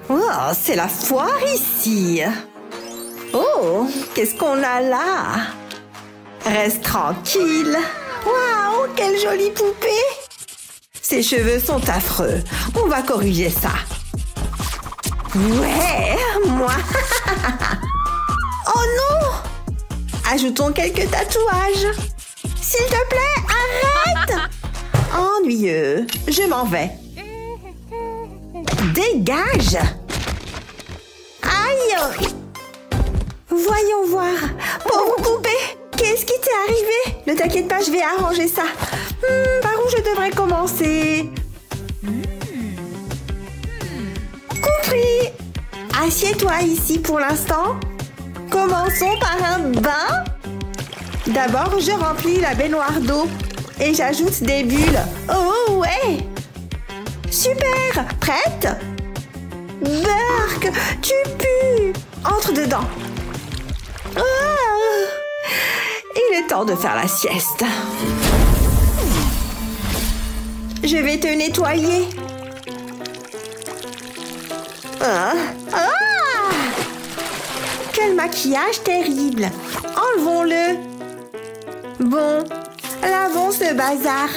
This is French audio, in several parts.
Oh, c'est la foire ici. Oh, qu'est-ce qu'on a là? Reste tranquille. Waouh, quelle jolie poupée. Ses cheveux sont affreux. On va corriger ça. Ouais, moi. Oh non! Ajoutons quelques tatouages. S'il te plaît, arrête! Ennuyeux. Je m'en vais. Dégage! Aïe! Voyons voir. Pauvre poupée, qu'est-ce qui t'est arrivé? Ne t'inquiète pas, je vais arranger ça. Par où je devrais commencer? Compris. Assieds-toi ici pour l'instant. Commençons par un bain. D'abord, je remplis la baignoire d'eau et j'ajoute des bulles. Oh ouais! Super! Prête? Burk, tu pues! Entre dedans. Ah! Il est temps de faire la sieste. Je vais te nettoyer. Ah! Quel maquillage terrible! Enlevons-le. Bon, lavons ce bazar.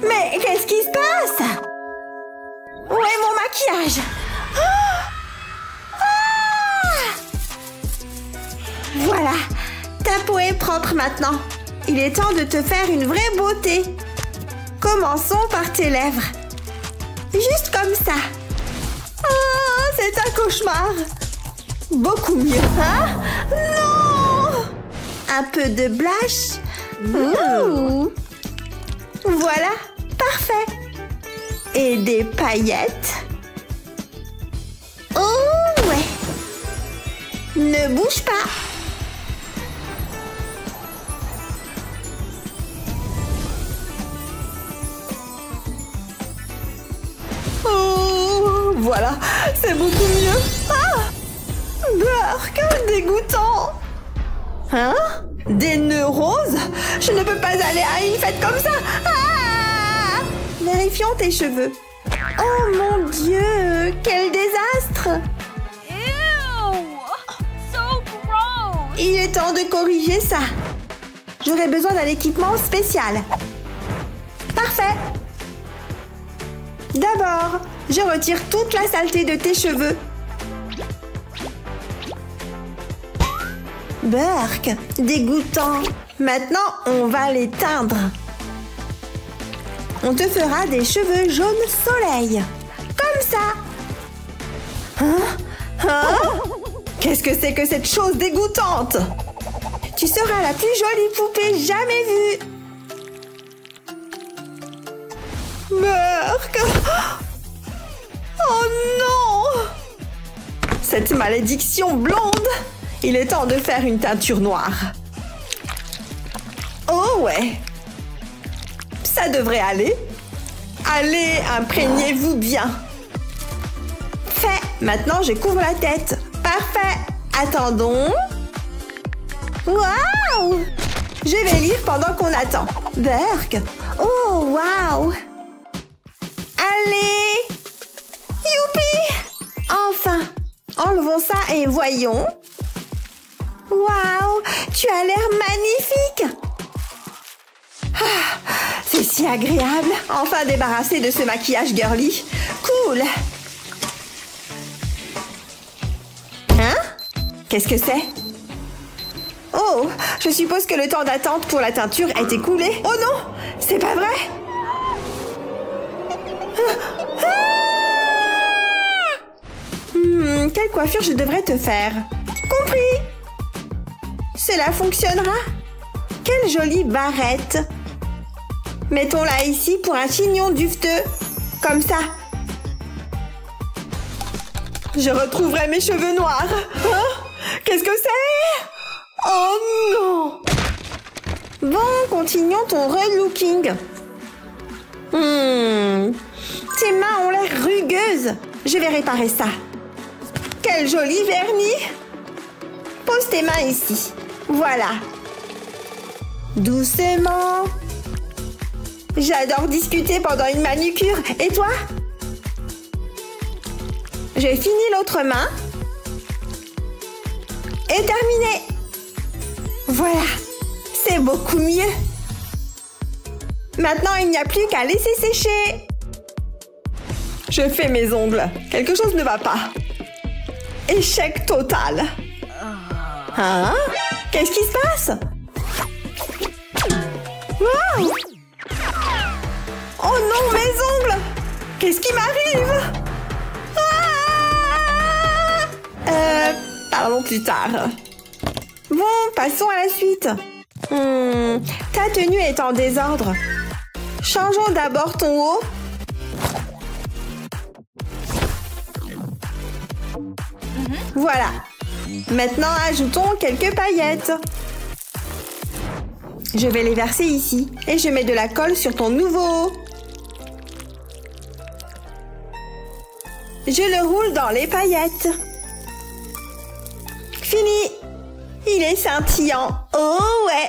Mais qu'est-ce qui se passe? Où est mon maquillage? Voilà, ta peau est propre maintenant. Il est temps de te faire une vraie beauté. Commençons par tes lèvres. Juste comme ça. Oh, c'est un cauchemar. Beaucoup mieux, hein? Non! Un peu de blush. Ouh. Voilà, parfait. Et des paillettes. Oh ouais. Ne bouge pas. Oh, voilà, c'est beaucoup mieux. Ah! Burk, dégoûtant. Hein? Des nœuds roses? Je ne peux pas aller à une fête comme ça. Ah! Vérifions tes cheveux. Oh mon Dieu, quel désastre! Ew! So gross! Il est temps de corriger ça. J'aurais besoin d'un équipement spécial. Parfait. D'abord, je retire toute la saleté de tes cheveux. Burk, dégoûtant. Maintenant, on va les teindre. On te fera des cheveux jaune soleil. Comme ça. Hein? Qu'est-ce que c'est que cette chose dégoûtante? Tu seras la plus jolie poupée jamais vue. Burk. Oh non! Cette malédiction blonde. Il est temps de faire une teinture noire. Oh ouais. Ça devrait aller. Allez, imprégnez-vous bien. Fait. Maintenant, je couvre la tête. Parfait. Attendons. Waouh! Je vais lire pendant qu'on attend. Burk. Oh, waouh! Allez! Youpi! Enfin! Enlevons ça et voyons. Waouh! Tu as l'air magnifique! Ah, c'est si agréable! Enfin débarrassé de ce maquillage girly. Cool! Hein? Qu'est-ce que c'est? Oh! Je suppose que le temps d'attente pour la teinture est écoulé. Oh non! C'est pas vrai! Quelle coiffure je devrais te faire? Compris! Cela fonctionnera. Quelle jolie barrette. Mettons-la ici pour un chignon duveteux. Comme ça. Je retrouverai mes cheveux noirs. Hein? Qu'est-ce que c'est? Oh non! Bon, continuons ton relooking. Tes mains ont l'air rugueuses. Je vais réparer ça. Quel joli vernis. Pose tes mains ici. Voilà. Doucement. J'adore discuter pendant une manucure. Et toi? J'ai fini l'autre main. Et terminé. Voilà, c'est beaucoup mieux. Maintenant, il n'y a plus qu'à laisser sécher. Je fais mes ongles. Quelque chose ne va pas. Échec total. Hein? Qu'est-ce qui se passe? Wow! Oh non, mes ongles! Qu'est-ce qui m'arrive? Parlons plus tard. Bon, passons à la suite. Ta tenue est en désordre. Changeons d'abord ton haut. Voilà. Maintenant, ajoutons quelques paillettes. Je vais les verser ici. Et je mets de la colle sur ton nouveau haut. Je le roule dans les paillettes. Fini. Il est scintillant. Oh ouais.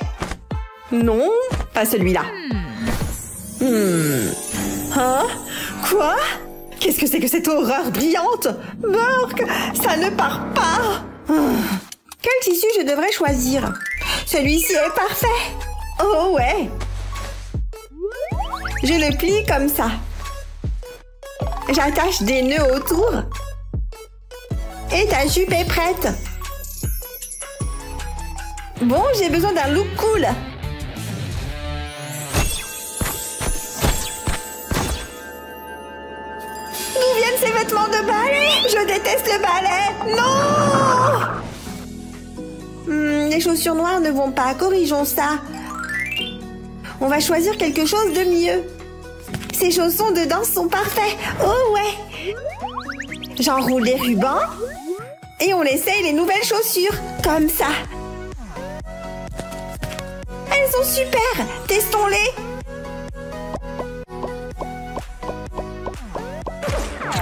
Non, pas celui-là. Hein? Quoi? Qu'est-ce que c'est que cette horreur brillante? Burk, ça ne part pas. Quel tissu je devrais choisir? Celui-ci est parfait. Oh ouais. Je le plie comme ça. J'attache des nœuds autour. Et ta jupe est prête. Bon, j'ai besoin d'un look cool. D'où viennent ces vêtements de ballet? Je déteste le ballet. Non! Les chaussures noires ne vont pas. Corrigeons ça. On va choisir quelque chose de mieux. Ces chaussons de danse sont parfaits. Oh ouais! J'enroule les rubans. Et on essaye les nouvelles chaussures. Comme ça. Elles sont super. Testons-les.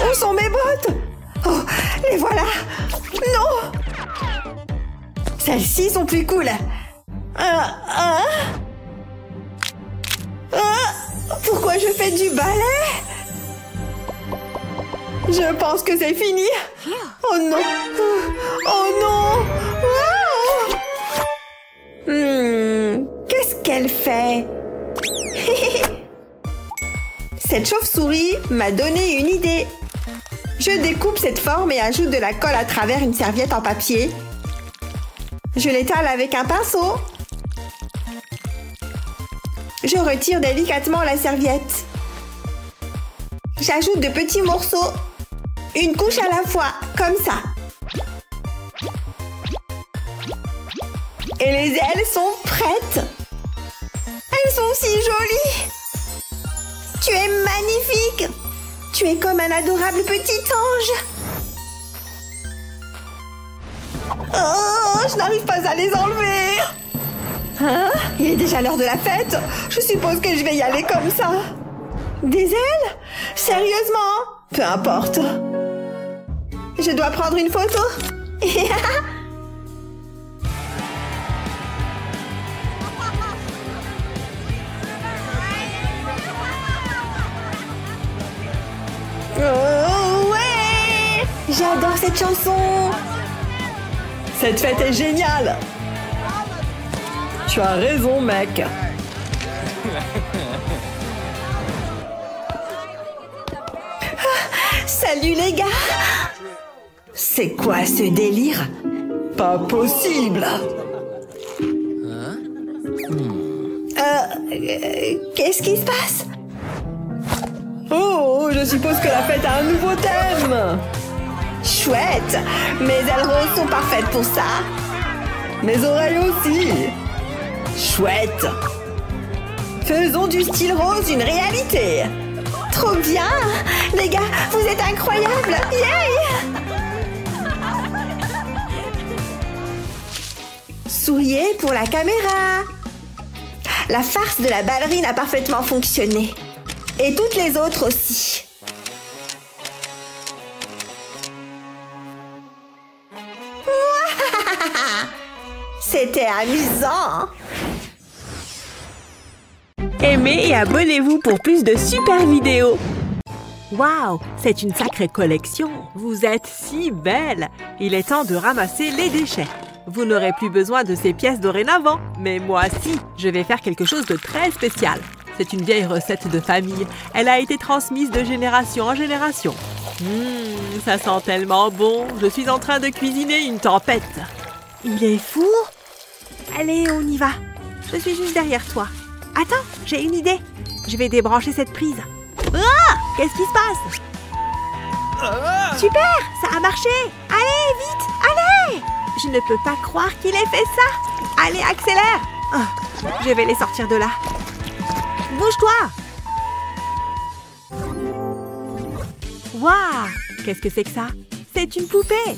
Où sont mes bottes? Oh, les voilà. Non! Celles-ci sont plus cool. Pourquoi je fais du ballet? Je pense que c'est fini. Oh non! Oh non! Wow! Qu'est-ce qu'elle fait? Cette chauve-souris m'a donné une idée. Je découpe cette forme et ajoute de la colle à travers une serviette en papier. Je l'étale avec un pinceau. Je retire délicatement la serviette. J'ajoute de petits morceaux. Une couche à la fois, comme ça. Et les ailes sont prêtes. Elles sont si jolies. Tu es magnifique. Tu es comme un adorable petit ange. Oh, je n'arrive pas à les enlever. Hein? Il est déjà l'heure de la fête. Je suppose que je vais y aller comme ça. Des ailes? Sérieusement? Peu importe. Je dois prendre une photo. Oh ouais! J'adore cette chanson. Cette fête est géniale. Tu as raison, mec. Salut les gars. C'est quoi ce délire? Pas possible. Qu'est-ce qui se passe? Oh, je suppose que la fête a un nouveau thème. Chouette. Mes ailes roses sont parfaites pour ça. Mes oreilles aussi. Chouette. Faisons du style rose une réalité. Trop bien. Les gars, vous êtes incroyables. Yay! Souriez pour la caméra. La farce de la ballerine a parfaitement fonctionné. Et toutes les autres aussi. C'était amusant. Aimez et abonnez-vous pour plus de super vidéos. Waouh, c'est une sacrée collection. Vous êtes si belle. Il est temps de ramasser les déchets. Vous n'aurez plus besoin de ces pièces dorénavant. Mais moi, si, je vais faire quelque chose de très spécial. C'est une vieille recette de famille. Elle a été transmise de génération en génération. Ça sent tellement bon. Je suis en train de cuisiner une tempête. Il est fou. Allez, on y va. Je suis juste derrière toi. Attends, j'ai une idée. Je vais débrancher cette prise. Ah! Qu'est-ce qui se passe? Super! Ça a marché! Allez, vite! Allez! Je ne peux pas croire qu'il ait fait ça! Allez, accélère! Oh, je vais les sortir de là. Bouge-toi! Waouh! Qu'est-ce que c'est que ça? C'est une poupée!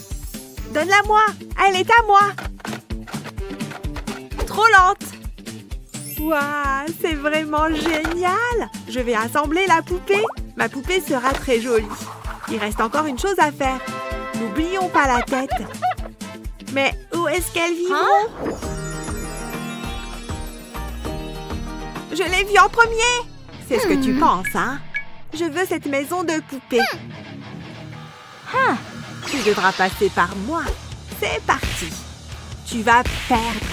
Donne-la-moi! Elle est à moi! Trop lente! Waouh! C'est vraiment génial! Je vais assembler la poupée. Ma poupée sera très jolie. Il reste encore une chose à faire. N'oublions pas la tête. Mais où est-ce qu'elles vivront? Je l'ai vue en premier! C'est ce que tu penses, hein? Je veux cette maison de poupée. Tu devras passer par moi. C'est parti. Tu vas perdre.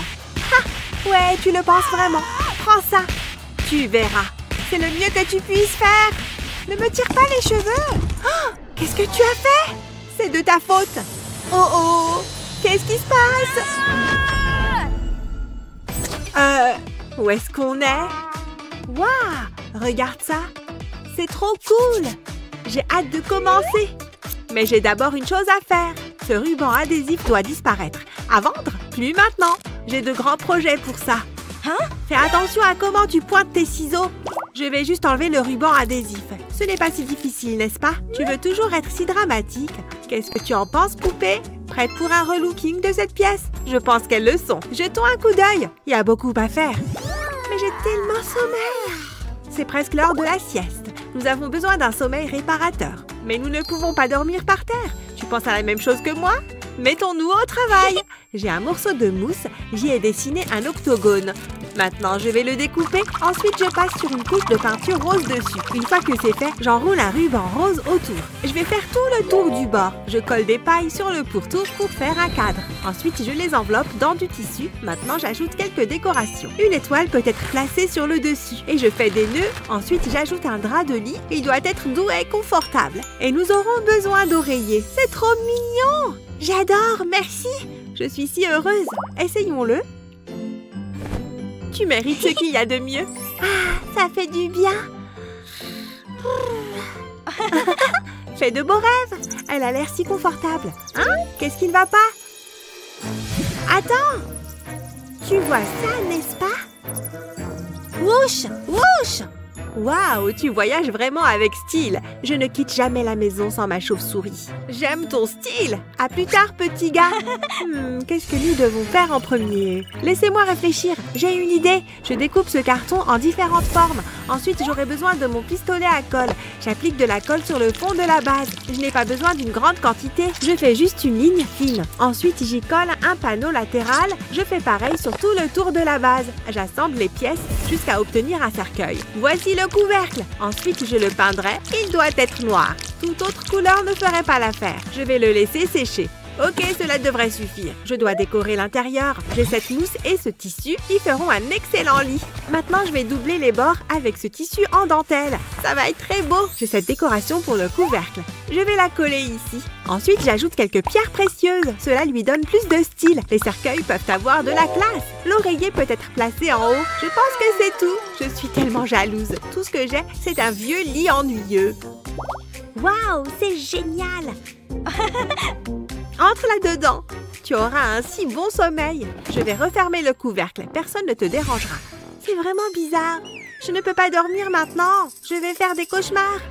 Ouais, tu le penses vraiment. Prends ça. Tu verras. C'est le mieux que tu puisses faire. Ne me tire pas les cheveux. Oh, qu'est-ce que tu as fait? C'est de ta faute. Oh oh. Qu'est-ce qui se passe? Où est-ce qu'on est? Waouh! Regarde ça. C'est trop cool. J'ai hâte de commencer. Mais j'ai d'abord une chose à faire. Ce ruban adhésif doit disparaître. À vendre? Plus maintenant. J'ai de grands projets pour ça. Fais attention à comment tu pointes tes ciseaux. Je vais juste enlever le ruban adhésif. Ce n'est pas si difficile, n'est-ce pas? Tu veux toujours être si dramatique. Qu'est-ce que tu en penses, poupée? Prête pour un relooking de cette pièce? Je pense qu'elles le sont. Jetons un coup d'œil. Il y a beaucoup à faire. Mais j'ai tellement sommeil. C'est presque l'heure de la sieste. Nous avons besoin d'un sommeil réparateur. Mais nous ne pouvons pas dormir par terre. Tu penses à la même chose que moi? Mettons-nous au travail. J'ai un morceau de mousse. J'y ai dessiné un octogone. Maintenant, je vais le découper. Ensuite, je passe sur une couche de peinture rose dessus. Une fois que c'est fait, j'enroule un ruban rose autour. Je vais faire tout le tour du bord. Je colle des pailles sur le pourtour pour faire un cadre. Ensuite, je les enveloppe dans du tissu. Maintenant, j'ajoute quelques décorations. Une étoile peut être placée sur le dessus. Et je fais des nœuds. Ensuite, j'ajoute un drap de lit. Il doit être doux et confortable. Et nous aurons besoin d'oreillers. C'est trop mignon! J'adore, merci! Je suis si heureuse. Essayons-le. Tu mérites ce qu'il y a de mieux. Ça fait du bien. Fais de beaux rêves. Elle a l'air si confortable. Hein? Qu'est-ce qui ne va pas? Attends. Tu vois ça, n'est-ce pas? Wouch! Wouch! Waouh, tu voyages vraiment avec style. Je ne quitte jamais la maison sans ma chauve-souris. J'aime ton style. À plus tard, petit gars. Qu'est-ce que nous devons faire en premier? Laissez-moi réfléchir. J'ai une idée. Je découpe ce carton en différentes formes. Ensuite, j'aurai besoin de mon pistolet à colle. J'applique de la colle sur le fond de la base. Je n'ai pas besoin d'une grande quantité. Je fais juste une ligne fine. Ensuite, j'y colle un panneau latéral. Je fais pareil sur tout le tour de la base. J'assemble les pièces jusqu'à obtenir un cercueil. Voici le couvercle. Ensuite, je le peindrai. Il doit être noir. Toute autre couleur ne ferait pas l'affaire. Je vais le laisser sécher. Ok, cela devrait suffire. Je dois décorer l'intérieur. J'ai cette mousse et ce tissu qui feront un excellent lit. Maintenant, je vais doubler les bords avec ce tissu en dentelle. Ça va être très beau. J'ai cette décoration pour le couvercle. Je vais la coller ici. Ensuite, j'ajoute quelques pierres précieuses. Cela lui donne plus de style. Les cercueils peuvent avoir de la classe. L'oreiller peut être placé en haut. Je pense que c'est tout. Je suis tellement jalouse. Tout ce que j'ai, c'est un vieux lit ennuyeux. Waouh, c'est génial! Entre là-dedans. Tu auras un si bon sommeil. Je vais refermer le couvercle. Personne ne te dérangera. C'est vraiment bizarre. Je ne peux pas dormir maintenant. Je vais faire des cauchemars.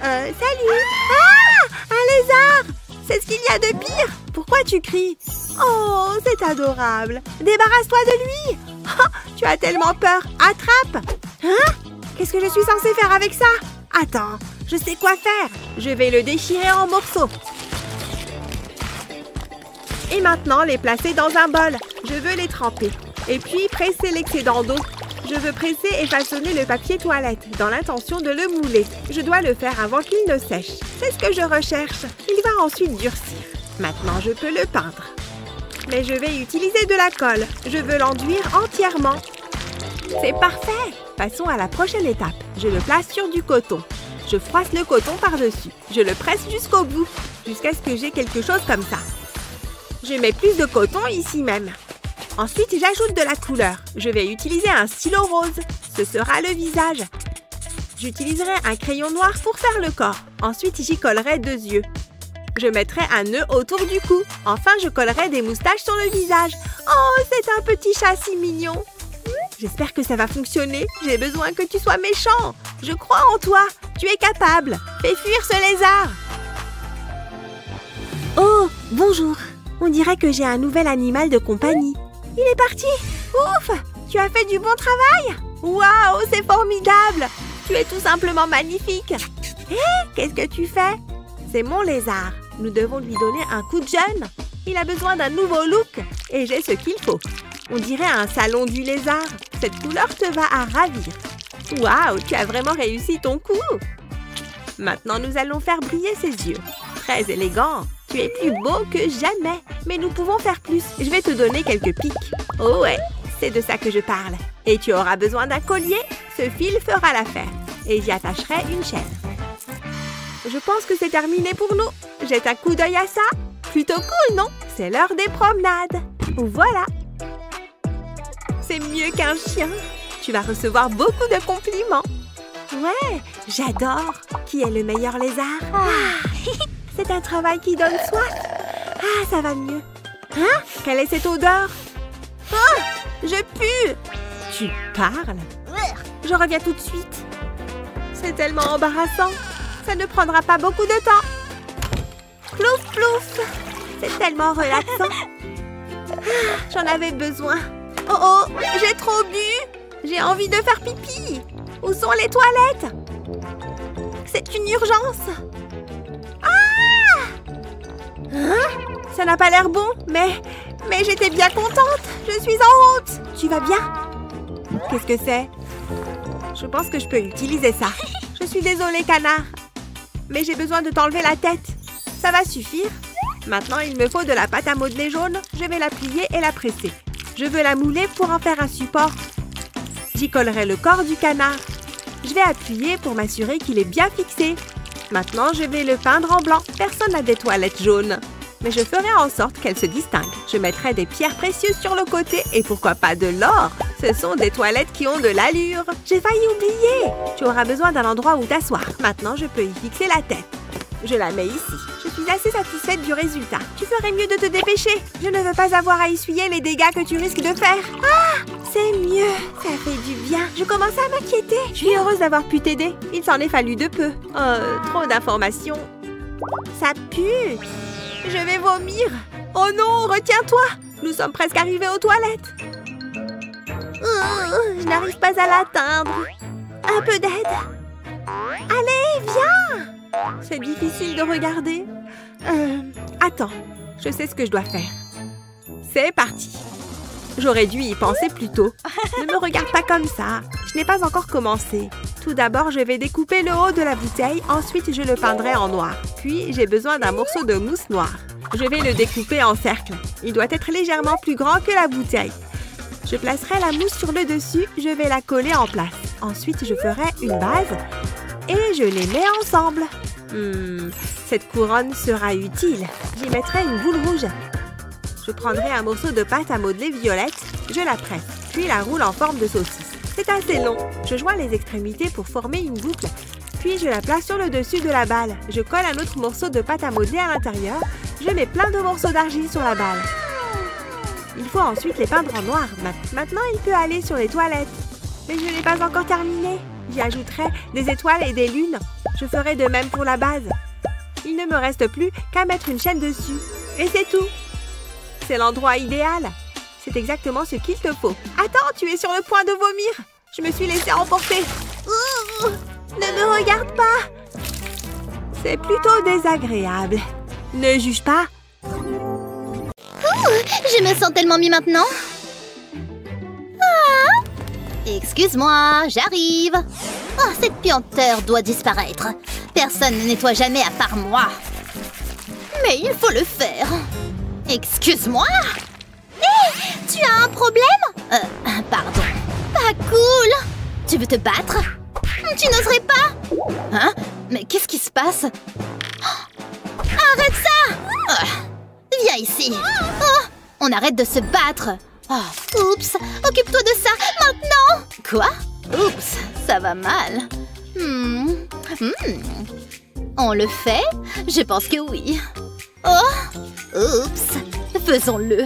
Salut! Ah! Un lézard! C'est ce qu'il y a de pire. Pourquoi tu cries? Oh, c'est adorable. Débarrasse-toi de lui. Oh, tu as tellement peur. Attrape! Hein? Qu'est-ce que je suis censée faire avec ça? Attends, je sais quoi faire. Je vais le déchirer en morceaux. Et maintenant, les placer dans un bol. Je veux les tremper. Et puis, presser l'excédent d'eau. Je veux presser et façonner le papier toilette dans l'intention de le mouler. Je dois le faire avant qu'il ne sèche. C'est ce que je recherche. Il va ensuite durcir. Maintenant, je peux le peindre. Mais je vais utiliser de la colle. Je veux l'enduire entièrement. C'est parfait! Passons à la prochaine étape. Je le place sur du coton. Je froisse le coton par-dessus. Je le presse jusqu'au bout, jusqu'à ce que j'ai quelque chose comme ça. Je mets plus de coton ici même. Ensuite, j'ajoute de la couleur. Je vais utiliser un stylo rose. Ce sera le visage. J'utiliserai un crayon noir pour faire le corps. Ensuite, j'y collerai 2 yeux. Je mettrai un nœud autour du cou. Enfin, je collerai des moustaches sur le visage. Oh, c'est un petit chat si mignon. J'espère que ça va fonctionner. J'ai besoin que tu sois méchant. Je crois en toi. Tu es capable. Fais fuir ce lézard. Oh, bonjour. On dirait que j'ai un nouvel animal de compagnie. Il est parti. Ouf! Tu as fait du bon travail. Waouh, c'est formidable. Tu es tout simplement magnifique. Hé, qu'est-ce que tu fais? C'est mon lézard. Nous devons lui donner un coup de jeune. Il a besoin d'un nouveau look. Et j'ai ce qu'il faut. On dirait un salon du lézard. Cette couleur te va à ravir. Waouh, tu as vraiment réussi ton coup. Maintenant, nous allons faire briller ses yeux. Très élégant. Tu es plus beau que jamais. Mais nous pouvons faire plus. Je vais te donner quelques pics. Oh ouais, c'est de ça que je parle. Et tu auras besoin d'un collier. Ce fil fera l'affaire. Et j'y attacherai une chaîne. Je pense que c'est terminé pour nous. Jette un coup d'œil à ça. Plutôt cool, non? C'est l'heure des promenades. Voilà. C'est mieux qu'un chien. Tu vas recevoir beaucoup de compliments. Ouais, j'adore. Qui est le meilleur lézard? C'est un travail qui donne soif. Ah, ça va mieux. Hein? Quelle est cette odeur? Ah, je pue. Tu parles? Je reviens tout de suite. C'est tellement embarrassant. Ça ne prendra pas beaucoup de temps. Plouf, plouf. C'est tellement relaxant. Ah, j'en avais besoin. Oh oh, j'ai trop bu. J'ai envie de faire pipi. Où sont les toilettes? C'est une urgence. Ah! Hein? Ça n'a pas l'air bon, mais j'étais bien contente. Je suis en honte. Tu vas bien? Qu'est-ce que c'est? Je pense que je peux utiliser ça. Je suis désolée, canard. Mais j'ai besoin de t'enlever la tête. Ça va suffire. Maintenant, il me faut de la pâte à modeler jaune. Je vais la plier et la presser. Je veux la mouler pour en faire un support. J'y collerai le corps du canard. Je vais appuyer pour m'assurer qu'il est bien fixé. Maintenant, je vais le peindre en blanc. Personne n'a des toilettes jaunes. Mais je ferai en sorte qu'elles se distinguent. Je mettrai des pierres précieuses sur le côté et pourquoi pas de l'or. Ce sont des toilettes qui ont de l'allure. J'ai failli oublier. Tu auras besoin d'un endroit où t'asseoir. Maintenant, je peux y fixer la tête. Je la mets ici. Je suis assez satisfaite du résultat. Tu ferais mieux de te dépêcher. Je ne veux pas avoir à essuyer les dégâts que tu risques de faire. Ah, c'est mieux. Ça fait du bien. Je commençais à m'inquiéter. Je suis heureuse d'avoir pu t'aider. Il s'en est fallu de peu. Trop d'informations. Ça pue. Je vais vomir. Oh non, retiens-toi. Nous sommes presque arrivés aux toilettes. Je n'arrive pas à l'atteindre. Un peu d'aide. Allez, viens. C'est difficile de regarder. Attends, je sais ce que je dois faire. C'est parti. J'aurais dû y penser plus tôt. Ne me regarde pas comme ça. Je n'ai pas encore commencé. Tout d'abord, je vais découper le haut de la bouteille. Ensuite, je le peindrai en noir. Puis, j'ai besoin d'un morceau de mousse noire. Je vais le découper en cercle. Il doit être légèrement plus grand que la bouteille. Je placerai la mousse sur le dessus. Je vais la coller en place. Ensuite, je ferai une base et je les mets ensemble. Cette couronne sera utile. J'y mettrai une boule rouge. Je prendrai un morceau de pâte à modeler violette. Je la presse, puis la roule en forme de saucisse. C'est assez long. Je joins les extrémités pour former une boucle. Puis je la place sur le dessus de la balle. Je colle un autre morceau de pâte à modeler à l'intérieur. Je mets plein de morceaux d'argile sur la balle. Il faut ensuite les peindre en noir. Maintenant, il peut aller sur les toilettes. Mais je n'ai pas encore terminé. J'y ajouterai des étoiles et des lunes. Je ferai de même pour la base. Il ne me reste plus qu'à mettre une chaîne dessus. Et c'est tout. C'est l'endroit idéal. C'est exactement ce qu'il te faut. Attends, tu es sur le point de vomir. Je me suis laissée emporter. Ne me regarde pas. C'est plutôt désagréable. Ne juge pas. Je me sens tellement mieux maintenant. Ah! Excuse-moi, j'arrive. Oh, cette puanteur doit disparaître. Personne ne nettoie jamais à part moi. Mais il faut le faire. Excuse-moi. Hé, tu as un problème? Pardon. Pas cool. Tu veux te battre? Tu n'oserais pas? Hein? Mais qu'est-ce qui se passe? Arrête ça! Viens ici. Oh, on arrête de se battre. Oh, oups, occupe-toi de ça, maintenant! Quoi? Oups, ça va mal. On le fait? Je pense que oui. Oh, oups, faisons-le.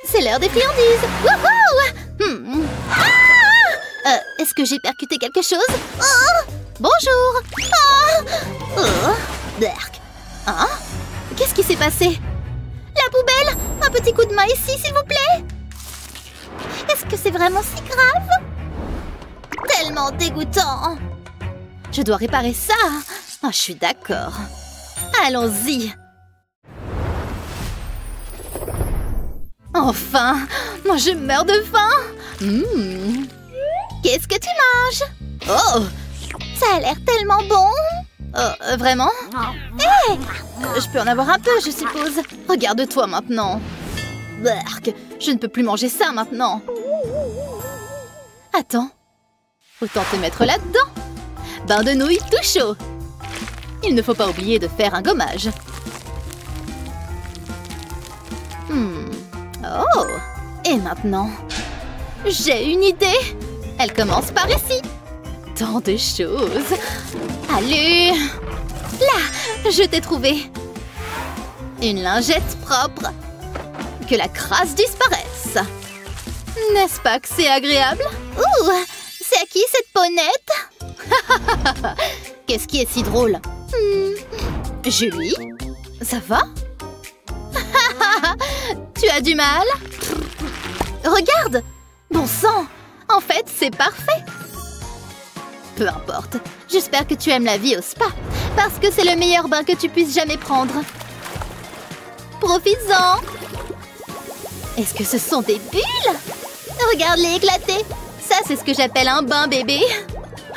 C'est l'heure des friandises. Wouhou! Est-ce que j'ai percuté quelque chose? Oh, bonjour! Berk. Hein? Qu'est-ce qui s'est passé? La poubelle! Un petit coup de main ici, s'il vous plaît! Est-ce que c'est vraiment si grave? Tellement dégoûtant! Je dois réparer ça! Oh, je suis d'accord. Allons-y! Enfin! Moi, je meurs de faim! Qu'est-ce que tu manges? Oh! Ça a l'air tellement bon! Oh, vraiment? Hé! Je peux en avoir un peu, je suppose. Regarde-toi maintenant. Berk, je ne peux plus manger ça maintenant. Attends. Autant te mettre là-dedans. Bain de nouilles tout chaud. Il ne faut pas oublier de faire un gommage. Oh! Et maintenant? J'ai une idée. Elle commence par ici. Tant de choses. Allez! Là, je t'ai trouvé. Une lingette propre. Que la crasse disparaisse. N'est-ce pas que c'est agréable? Ouh! C'est à qui cette ponette? Qu'est-ce qui est si drôle? Julie? Ça va? Tu as du mal? Regarde! Bon sang! En fait, c'est parfait! Peu importe. J'espère que tu aimes la vie au spa. Parce que c'est le meilleur bain que tu puisses jamais prendre. Profites-en! Est-ce que ce sont des bulles? Regarde-les éclater! Ça, c'est ce que j'appelle un bain bébé.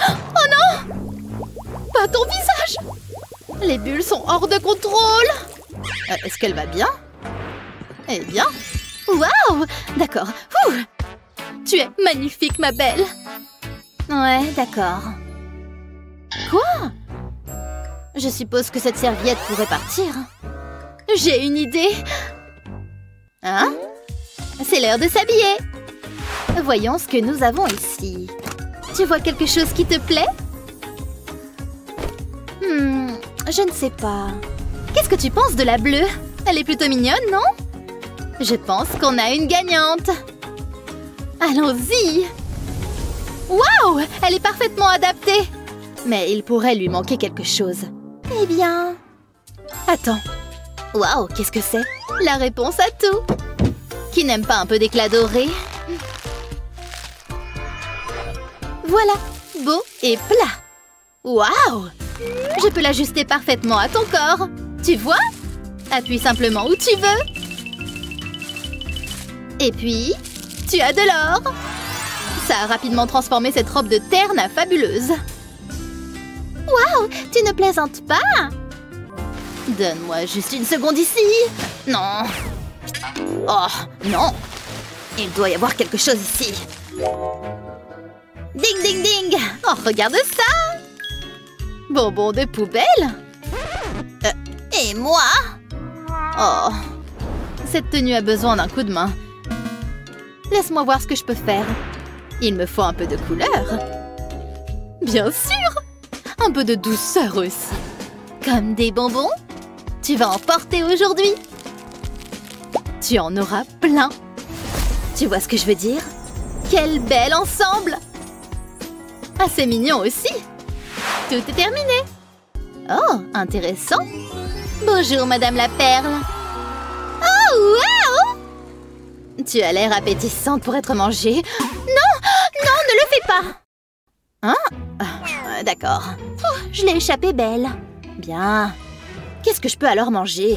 Oh non! Pas ton visage! Les bulles sont hors de contrôle! Est-ce qu'elle va bien? Eh bien... Waouh! D'accord. Tu es magnifique, ma belle! Ouais, d'accord. Quoi? Je suppose que cette serviette pourrait partir. J'ai une idée. Hein? C'est l'heure de s'habiller. Voyons ce que nous avons ici. Tu vois quelque chose qui te plaît? Je ne sais pas. Qu'est-ce que tu penses de la bleue? Elle est plutôt mignonne, non? Je pense qu'on a une gagnante. Allons-y! Waouh! Elle est parfaitement adaptée. Mais il pourrait lui manquer quelque chose. Eh bien... Attends. Waouh, qu'est-ce que c'est? La réponse à tout. Qui n'aime pas un peu d'éclat doré? Voilà, beau et plat. Waouh! Je peux l'ajuster parfaitement à ton corps. Tu vois? Appuie simplement où tu veux. Et puis, tu as de l'or. Ça a rapidement transformé cette robe de terne fabuleuse. Waouh! Tu ne plaisantes pas? Donne-moi juste une seconde ici. Non. Oh, non. Il doit y avoir quelque chose ici. Ding, ding, ding. Oh, regarde ça. Bonbon de poubelle. Et moi? Oh. Cette tenue a besoin d'un coup de main. Laisse-moi voir ce que je peux faire. Il me faut un peu de couleur. Bien sûr. Un peu de douceur aussi. Comme des bonbons. Tu vas en porter aujourd'hui. Tu en auras plein. Tu vois ce que je veux dire? Quel bel ensemble! Ah, c'est mignon aussi. Tout est terminé. Oh, intéressant. Bonjour, Madame la Perle. Oh, wow! Tu as l'air appétissante pour être mangée. Non, non, ne le fais pas. Hein? D'accord. Je l'ai échappé belle. Bien. Qu'est-ce que je peux alors manger?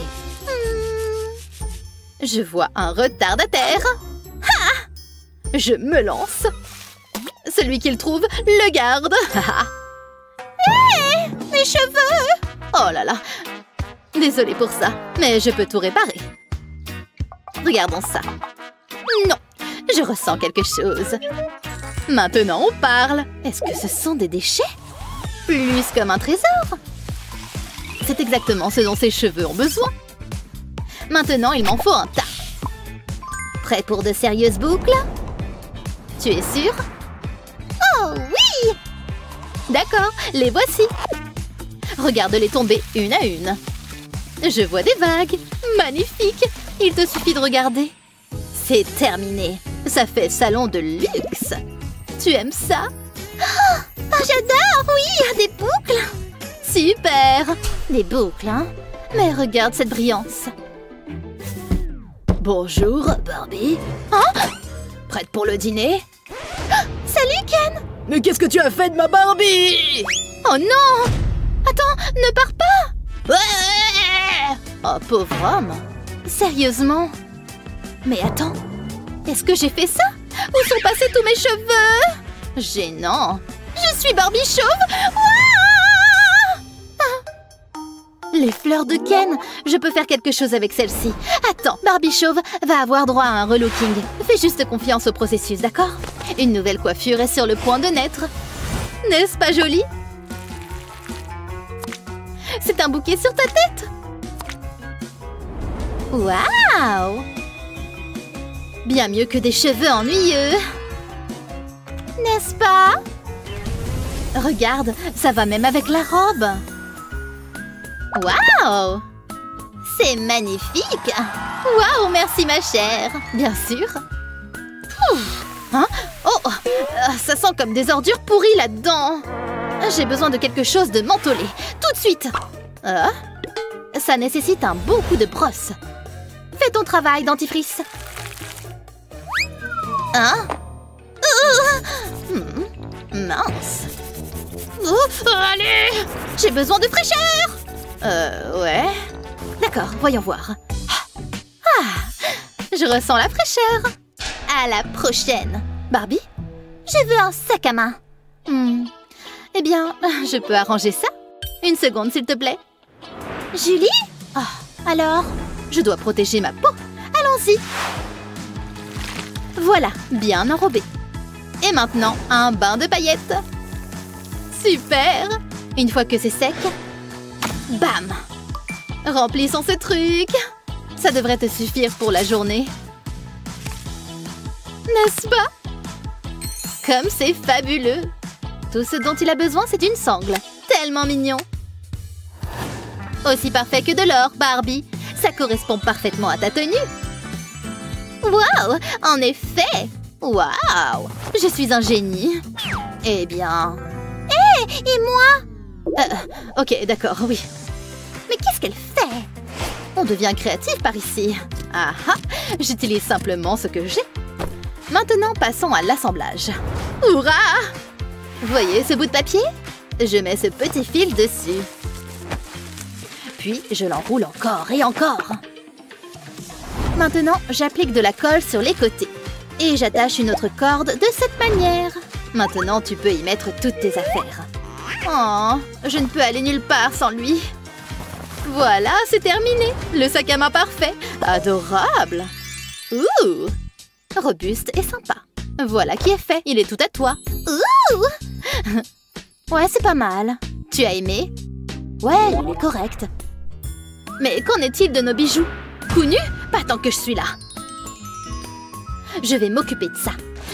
Je vois un retardataire. Je me lance. Celui qui le trouve, le garde. Hé, mes cheveux! Oh là là. Désolée pour ça, mais je peux tout réparer. Regardons ça. Non, je ressens quelque chose. Maintenant, on parle. Est-ce que ce sont des déchets? Plus comme un trésor. C'est exactement ce dont ces cheveux ont besoin. Maintenant, il m'en faut un tas. Prêt pour de sérieuses boucles? Tu es sûr? Oh oui! D'accord, les voici. Regarde-les tomber une à une. Je vois des vagues. Magnifique! Il te suffit de regarder. C'est terminé. Ça fait salon de luxe. Tu aimes ça? Oh, j'adore, oui, des boucles. Super! Des boucles, hein? Mais regarde cette brillance. Bonjour, Barbie. Hein? Prête pour le dîner? Salut, Ken! Mais qu'est-ce que tu as fait de ma Barbie? Oh non! Attends, ne pars pas! Oh, pauvre homme! Sérieusement? Mais attends, est-ce que j'ai fait ça? Où sont passés tous mes cheveux? Gênant! Je suis Barbie chauve! Les fleurs de Ken! Je peux faire quelque chose avec celle-ci. Attends, Barbie chauve va avoir droit à un relooking. Fais juste confiance au processus, d'accord? Une nouvelle coiffure est sur le point de naître. N'est-ce pas joli? C'est un bouquet sur ta tête! Waouh! Bien mieux que des cheveux ennuyeux. N'est-ce pas? Regarde, ça va même avec la robe. Waouh! C'est magnifique! Waouh, merci ma chère! Bien sûr! Hein? Oh! Ça sent comme des ordures pourries là-dedans! J'ai besoin de quelque chose de mentholé! Tout de suite! Ça nécessite un bon coup de brosse! Fais ton travail, dentifrice! Hein? Mince! Allez! J'ai besoin de fraîcheur! Ouais. D'accord, voyons voir. Je ressens la fraîcheur. À la prochaine. Barbie, je veux un sac à main. Eh bien, je peux arranger ça. Une seconde, s'il te plaît. Julie? Alors, je dois protéger ma peau. Allons-y. Voilà, bien enrobé. Et maintenant, un bain de paillettes. Super! Une fois que c'est sec, bam! Remplissons ce truc. Ça devrait te suffire pour la journée. N'est-ce pas? Comme c'est fabuleux! Tout ce dont il a besoin, c'est une sangle. Tellement mignon! Aussi parfait que de l'or, Barbie. Ça correspond parfaitement à ta tenue. Waouh! En effet! Waouh! Je suis un génie. Eh bien... Hé! Et moi? Ok, d'accord, oui. Mais qu'est-ce qu'elle fait? On devient créatif par ici. Ah ah! J'utilise simplement ce que j'ai. Maintenant, passons à l'assemblage. Hurrah! Voyez ce bout de papier? Je mets ce petit fil dessus. Puis, je l'enroule encore et encore. Maintenant, j'applique de la colle sur les côtés. Et j'attache une autre corde de cette manière. Maintenant, tu peux y mettre toutes tes affaires. Oh, je ne peux aller nulle part sans lui. Voilà, c'est terminé. Le sac à main parfait. Adorable. Ouh! Robuste et sympa. Voilà qui est fait. Il est tout à toi. Ouh! Ouais, c'est pas mal. Tu as aimé? Ouais, il est correct. Mais qu'en est-il de nos bijoux? Coup nu? Pas tant que je suis là. Je vais m'occuper de ça.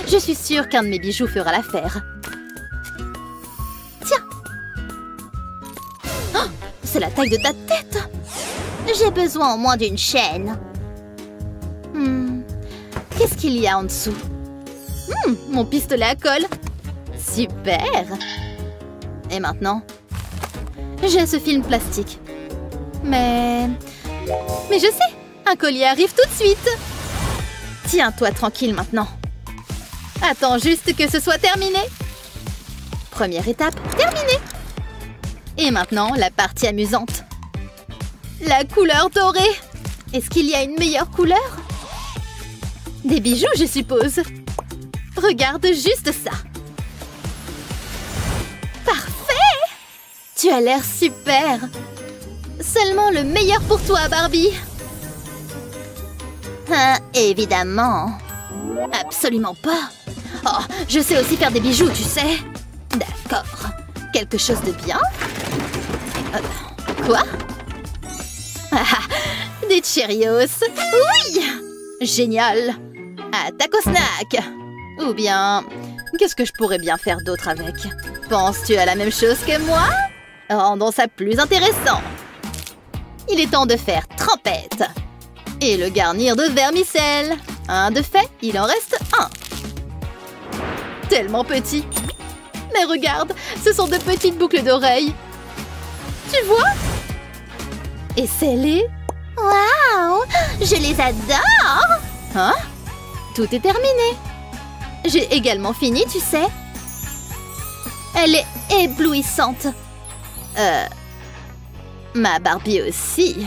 Je suis sûre qu'un de mes bijoux fera l'affaire. Tiens! Oh, c'est la taille de ta tête! J'ai besoin au moins d'une chaîne. Qu'est-ce qu'il y a en dessous? Mon pistolet à colle! Super! Et maintenant? J'ai ce film plastique. Mais je sais! Un collier arrive tout de suite! Tiens-toi tranquille maintenant. Attends juste que ce soit terminé. Première étape, terminée. Et maintenant, la partie amusante. La couleur dorée. Est-ce qu'il y a une meilleure couleur? Des bijoux, je suppose. Regarde juste ça. Parfait! Tu as l'air super. Seulement le meilleur pour toi, Barbie. Évidemment. Absolument pas. Oh, je sais aussi faire des bijoux, tu sais. D'accord. Quelque chose de bien? Quoi? Des Cheerios. Oui! Génial. À taco snack. Ou bien, qu'est-ce que je pourrais bien faire d'autre avec? Penses-tu à la même chose que moi? Rendons ça plus intéressant. Il est temps de faire trempette. Et le garnir de vermicelle. Un de fait, il en reste un. Tellement petit. Mais regarde, ce sont de petites boucles d'oreilles. Tu vois? Et scellées. Waouh! Je les adore! Hein? Tout est terminé. J'ai également fini, tu sais. Elle est éblouissante. Ma Barbie aussi.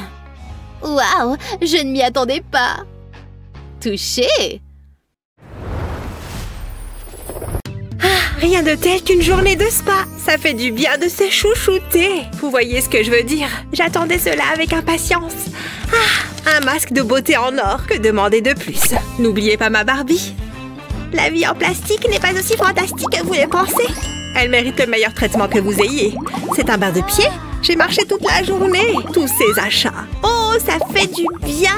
Waouh! Je ne m'y attendais pas. Touché! Rien de tel qu'une journée de spa. Ça fait du bien de se chouchouter. Vous voyez ce que je veux dire? J'attendais cela avec impatience. Un masque de beauté en or. Que demander de plus? N'oubliez pas ma Barbie. La vie en plastique n'est pas aussi fantastique que vous le pensez. Elle mérite le meilleur traitement que vous ayez. C'est un bain de pied. J'ai marché toute la journée. Tous ces achats. Oh, ça fait du bien.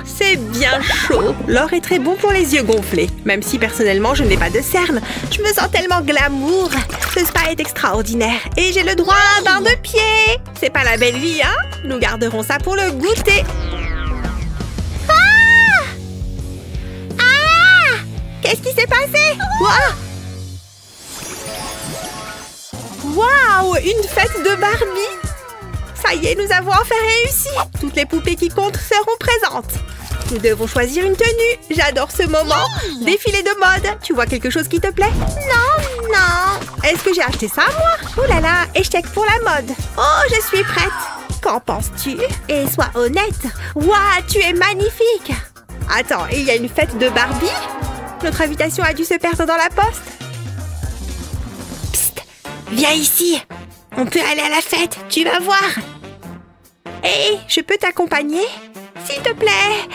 C'est bien chaud. L'or est très bon pour les yeux gonflés. Même si personnellement, je n'ai pas de cernes. Je me sens tellement glamour. Ce spa est extraordinaire. Et j'ai le droit à un bain de pied. C'est pas la belle vie, hein? Nous garderons ça pour le goûter. Qu'est-ce qui s'est passé? Waouh! Une fête de Barbie! Ça y est, nous avons enfin réussi! Toutes les poupées qui comptent seront présentes. Nous devons choisir une tenue. J'adore ce moment. Défilé de mode. Tu vois quelque chose qui te plaît? Non, non. Est-ce que j'ai acheté ça, moi? Ouh là là, échec pour la mode. Oh, je suis prête. Qu'en penses-tu? Et sois honnête. Waouh, tu es magnifique! Attends, il y a une fête de Barbie? Notre invitation a dû se perdre dans la poste. Psst, viens ici. On peut aller à la fête, tu vas voir. Hé, je peux t'accompagner? S'il te plaît.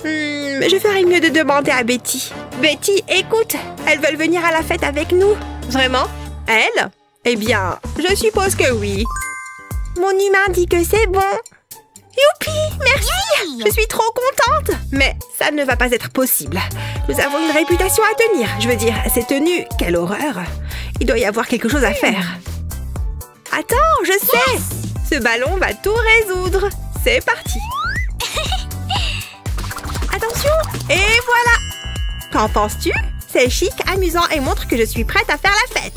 Je ferais mieux de demander à Betty. Betty, écoute, elles veulent venir à la fête avec nous. Vraiment? Elles? Eh bien, je suppose que oui. Mon humain dit que c'est bon. Youpi, merci. Je suis trop contente. Mais ça ne va pas être possible. Nous avons une réputation à tenir. Je veux dire, ces tenues, quelle horreur. Il doit y avoir quelque chose à faire. Attends, je sais. Ce ballon va tout résoudre. C'est parti. Attention. Et voilà. Qu'en penses-tu? C'est chic, amusant et montre que je suis prête à faire la fête.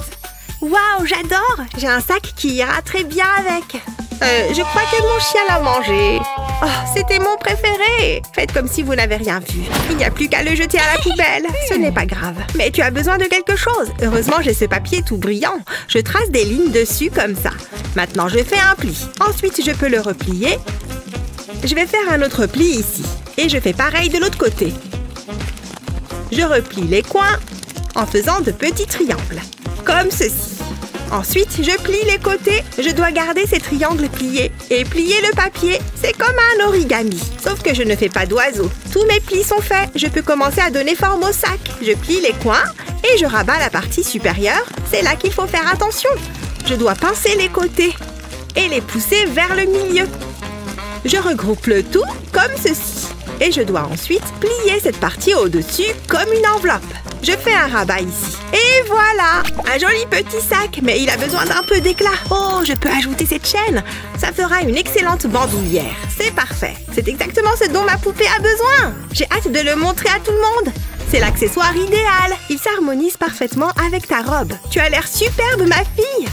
Waouh, j'adore. J'ai un sac qui ira très bien avec. Je crois que mon chien l'a mangé. Oh, c'était mon préféré. Faites comme si vous n'avez rien vu. Il n'y a plus qu'à le jeter à la poubelle. Ce n'est pas grave. Mais tu as besoin de quelque chose. Heureusement, j'ai ce papier tout brillant. Je trace des lignes dessus comme ça. Maintenant, je fais un pli. Ensuite, je peux le replier. Je vais faire un autre pli ici. Et je fais pareil de l'autre côté. Je replie les coins en faisant de petits triangles. Comme ceci. Ensuite, je plie les côtés. Je dois garder ces triangles pliés. Et plier le papier, c'est comme un origami. Sauf que je ne fais pas d'oiseau. Tous mes plis sont faits. Je peux commencer à donner forme au sac. Je plie les coins et je rabats la partie supérieure. C'est là qu'il faut faire attention. Je dois pincer les côtés et les pousser vers le milieu. Je regroupe le tout comme ceci. Et je dois ensuite plier cette partie au-dessus comme une enveloppe. Je fais un rabat ici. Et voilà! Un joli petit sac, mais il a besoin d'un peu d'éclat. Oh, je peux ajouter cette chaîne. Ça fera une excellente bandoulière. C'est parfait. C'est exactement ce dont ma poupée a besoin. J'ai hâte de le montrer à tout le monde. C'est l'accessoire idéal. Il s'harmonise parfaitement avec ta robe. Tu as l'air superbe, ma fille.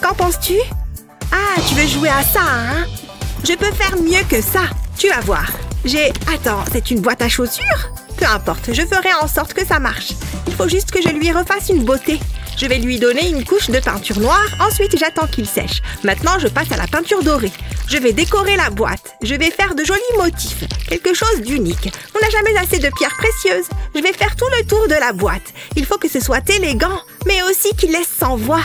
Qu'en penses-tu? Ah, tu veux jouer à ça, hein? Je peux faire mieux que ça. Tu vas voir. Attends, c'est une boîte à chaussures? Peu importe, je ferai en sorte que ça marche. Il faut juste que je lui refasse une beauté. Je vais lui donner une couche de peinture noire. Ensuite, j'attends qu'il sèche. Maintenant, je passe à la peinture dorée. Je vais décorer la boîte. Je vais faire de jolis motifs. Quelque chose d'unique. On n'a jamais assez de pierres précieuses. Je vais faire tout le tour de la boîte. Il faut que ce soit élégant, mais aussi qu'il laisse sans voix.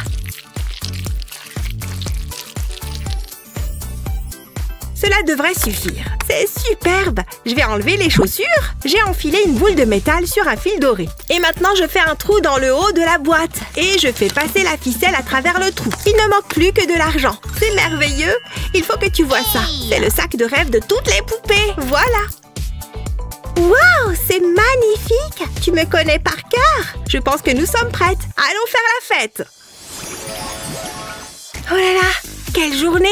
Cela devrait suffire. C'est superbe. Je vais enlever les chaussures. J'ai enfilé une boule de métal sur un fil doré. Et maintenant, je fais un trou dans le haut de la boîte. Et je fais passer la ficelle à travers le trou. Il ne manque plus que de l'argent. C'est merveilleux. Il faut que tu vois ça. C'est le sac de rêve de toutes les poupées. Voilà. Waouh, c'est magnifique. Tu me connais par cœur. Je pense que nous sommes prêtes. Allons faire la fête. Oh là là, quelle journée!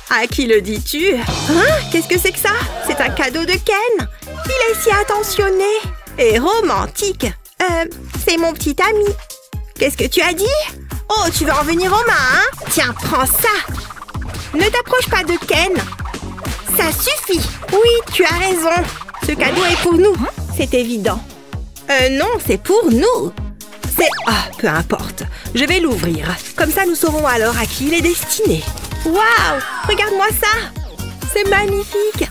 À qui le dis-tu? Hein? Qu'est-ce que c'est que ça? C'est un cadeau de Ken. Il est si attentionné et romantique. C'est mon petit ami. Qu'est-ce que tu as dit? Oh, tu veux en venir aux mains, hein? Tiens, prends ça. Ne t'approche pas de Ken. Ça suffit. Oui, tu as raison. Ce cadeau est pour nous. C'est évident. Non, c'est pour nous. C'est... Ah, peu importe. Je vais l'ouvrir. Comme ça, nous saurons alors à qui il est destiné. Waouh! Regarde-moi ça! C'est magnifique!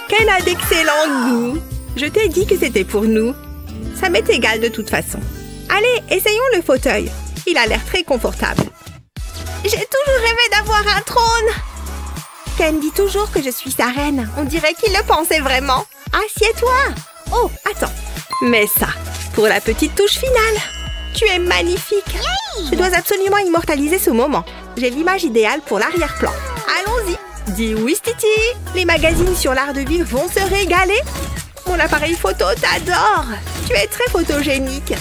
Ken a d'excellents goûts! Je t'ai dit que c'était pour nous. Ça m'est égal de toute façon. Allez, essayons le fauteuil. Il a l'air très confortable. J'ai toujours rêvé d'avoir un trône! Ken dit toujours que je suis sa reine. On dirait qu'il le pensait vraiment. Assieds-toi! Oh, attends. Mais ça, pour la petite touche finale. Tu es magnifique! Je dois absolument immortaliser ce moment. J'ai l'image idéale pour l'arrière-plan. Allons-y! Dis oui, Titi! Les magazines sur l'art de vivre vont se régaler. Mon appareil photo t'adore! Tu es très photogénique.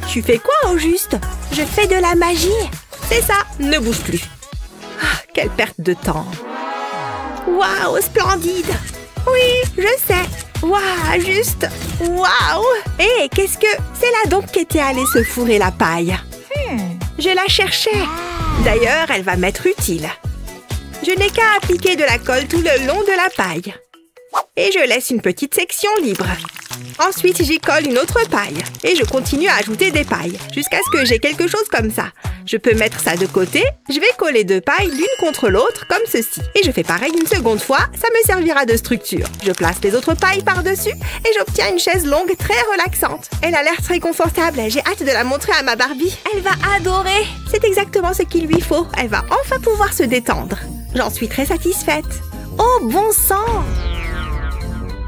Tu fais quoi au juste? Je fais de la magie. C'est ça, ne bouge plus. Ah, quelle perte de temps. Waouh, splendide! Oui, je sais. Waouh, juste. Waouh! Hé, qu'est-ce que... C'est là donc qu'était allée se fourrer la paille. Je la cherchais. D'ailleurs, elle va m'être utile. Je n'ai qu'à appliquer de la colle tout le long de la paille. Et je laisse une petite section libre. Ensuite, j'y colle une autre paille. Et je continue à ajouter des pailles, jusqu'à ce que j'ai quelque chose comme ça. Je peux mettre ça de côté. Je vais coller deux pailles l'une contre l'autre, comme ceci. Et je fais pareil une seconde fois, ça me servira de structure. Je place les autres pailles par-dessus et j'obtiens une chaise longue très relaxante. Elle a l'air très confortable. J'ai hâte de la montrer à ma Barbie. Elle va adorer. C'est exactement ce qu'il lui faut. Elle va enfin pouvoir se détendre. J'en suis très satisfaite. Oh, bon sang!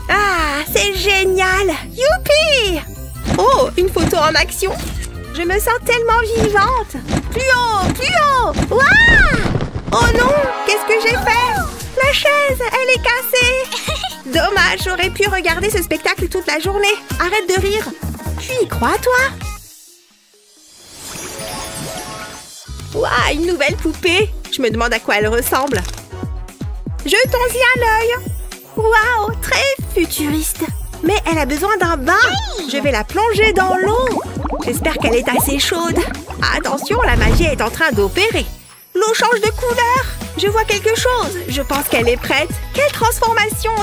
Ah, c'est génial! Youpi! Oh, une photo en action! Je me sens tellement vivante! Plus haut! Plus haut! Waouh! Oh non! Qu'est-ce que j'ai fait? La chaise, elle est cassée! Dommage, j'aurais pu regarder ce spectacle toute la journée. Arrête de rire! Tu y crois, toi? Waouh, une nouvelle poupée! Je me demande à quoi elle ressemble. Jetons-y un œil! Waouh, très futuriste. Mais elle a besoin d'un bain. Je vais la plonger dans l'eau. J'espère qu'elle est assez chaude. Attention, la magie est en train d'opérer. L'eau change de couleur. Je vois quelque chose. Je pense qu'elle est prête. Quelle transformation!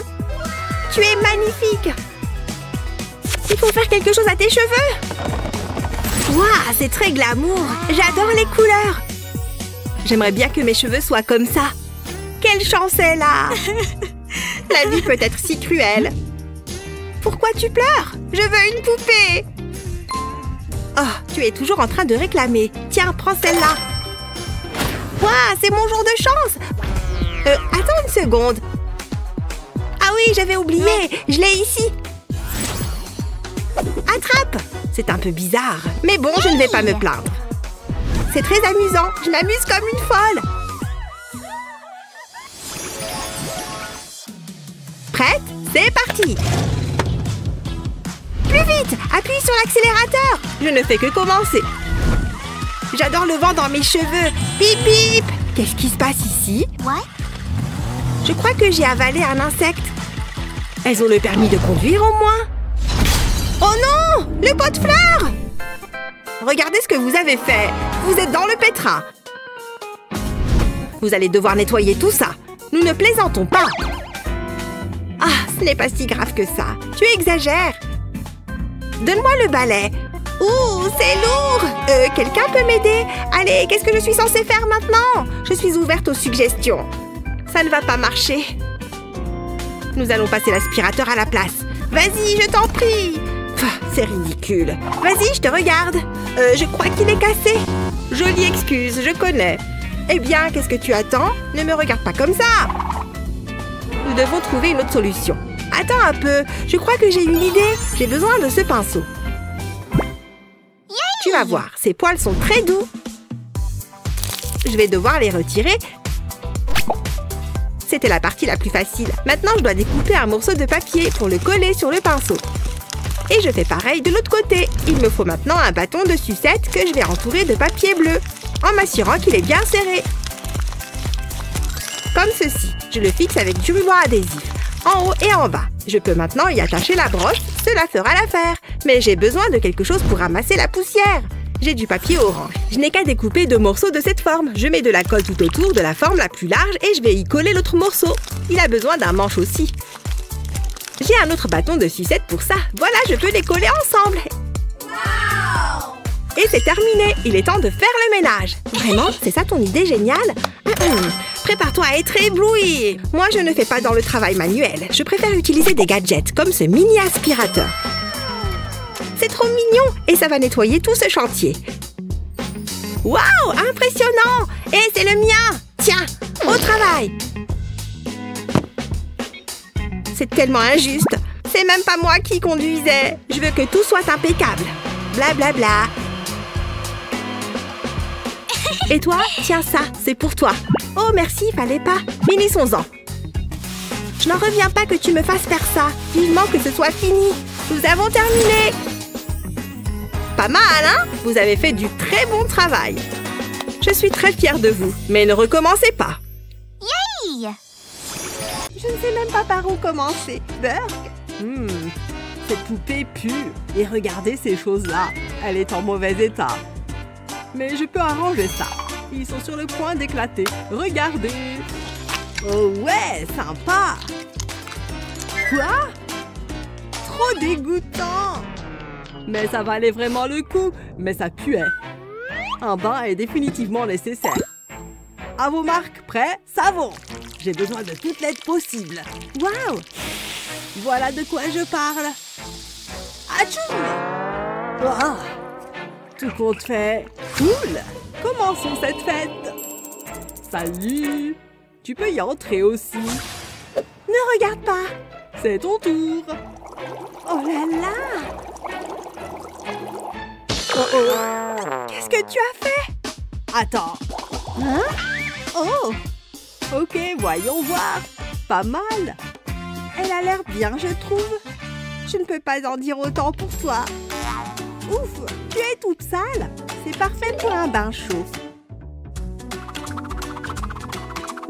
Tu es magnifique. Il faut faire quelque chose à tes cheveux. Waouh, c'est très glamour. J'adore les couleurs. J'aimerais bien que mes cheveux soient comme ça. Quelle chance elle a! La vie peut être si cruelle. Pourquoi tu pleures? Je veux une poupée. Oh, tu es toujours en train de réclamer. Tiens, prends celle-là. Waouh, c'est mon jour de chance. Attends une seconde. Ah oui, j'avais oublié. Je l'ai ici. Attrape. C'est un peu bizarre. Mais bon, je ne vais pas me plaindre. C'est très amusant. Je m'amuse comme une folle. Prête? C'est parti! Plus vite! Appuie sur l'accélérateur! Je ne fais que commencer. J'adore le vent dans mes cheveux. Bip bip! Qu'est-ce qui se passe ici? Je crois que j'ai avalé un insecte. Elles ont le permis de conduire au moins. Oh non! Le pot de fleurs! Regardez ce que vous avez fait. Vous êtes dans le pétrin. Vous allez devoir nettoyer tout ça. Nous ne plaisantons pas. Ah, ce n'est pas si grave que ça. Tu exagères. Donne-moi le balai. Ouh, c'est lourd! Quelqu'un peut m'aider? Allez, qu'est-ce que je suis censée faire maintenant? Je suis ouverte aux suggestions. Ça ne va pas marcher. Nous allons passer l'aspirateur à la place. Vas-y, je t'en prie! C'est ridicule. Vas-y, je te regarde. Je crois qu'il est cassé. Jolie excuse, je connais. Eh bien, qu'est-ce que tu attends? Ne me regarde pas comme ça. Nous devons trouver une autre solution. Attends un peu, je crois que j'ai une idée. J'ai besoin de ce pinceau. Tu vas voir, ces poils sont très doux. Je vais devoir les retirer. C'était la partie la plus facile. Maintenant, je dois découper un morceau de papier pour le coller sur le pinceau. Et je fais pareil de l'autre côté. Il me faut maintenant un bâton de sucette que je vais entourer de papier bleu, en m'assurant qu'il est bien serré. Comme ceci. Je le fixe avec du ruban adhésif, en haut et en bas. Je peux maintenant y attacher la broche, cela fera l'affaire. Mais j'ai besoin de quelque chose pour ramasser la poussière. J'ai du papier orange. Je n'ai qu'à découper 2 morceaux de cette forme. Je mets de la colle tout autour de la forme la plus large et je vais y coller l'autre morceau. Il a besoin d'un manche aussi. J'ai un autre bâton de sucette pour ça. Voilà, je peux les coller ensemble. Wow! Et c'est terminé. Il est temps de faire le ménage. Vraiment? C'est ça ton idée géniale? Prépare-toi à être ébloui. Moi, je ne fais pas dans le travail manuel. Je préfère utiliser des gadgets comme ce mini aspirateur. C'est trop mignon et ça va nettoyer tout ce chantier. Waouh! Impressionnant! Et c'est le mien! Tiens, au travail! C'est tellement injuste. C'est même pas moi qui conduisais. Je veux que tout soit impeccable. Bla bla bla. Et toi? Tiens ça, c'est pour toi. Oh merci, fallait pas. Finissons-en. Je n'en reviens pas que tu me fasses faire ça. Vivement que ce soit fini. Nous avons terminé. Pas mal, hein? Vous avez fait du très bon travail. Je suis très fière de vous, mais ne recommencez pas. Yay! Je ne sais même pas par où commencer. Burg? Cette poupée pue. Et regardez ces choses-là. Elle est en mauvais état. Mais je peux arranger ça. Ils sont sur le point d'éclater. Regardez. Oh ouais, sympa. Quoi? Trop dégoûtant. Mais ça valait vraiment le coup. Mais ça puait. Un bain est définitivement nécessaire. À vos marques, prêts, savon. J'ai besoin de toute l'aide possible. Waouh! Voilà de quoi je parle. Atchoum! Oh, tout compte fait. Cool! Commençons cette fête. Salut! Tu peux y entrer aussi. Ne regarde pas. C'est ton tour. Oh là là! Oh oh! Qu'est-ce que tu as fait? Attends. Hein? Oh! Ok, voyons voir. Pas mal. Elle a l'air bien, je trouve. Je ne peux pas en dire autant pour toi. Ouf! Tu es toute sale. C'est parfait pour un bain chaud.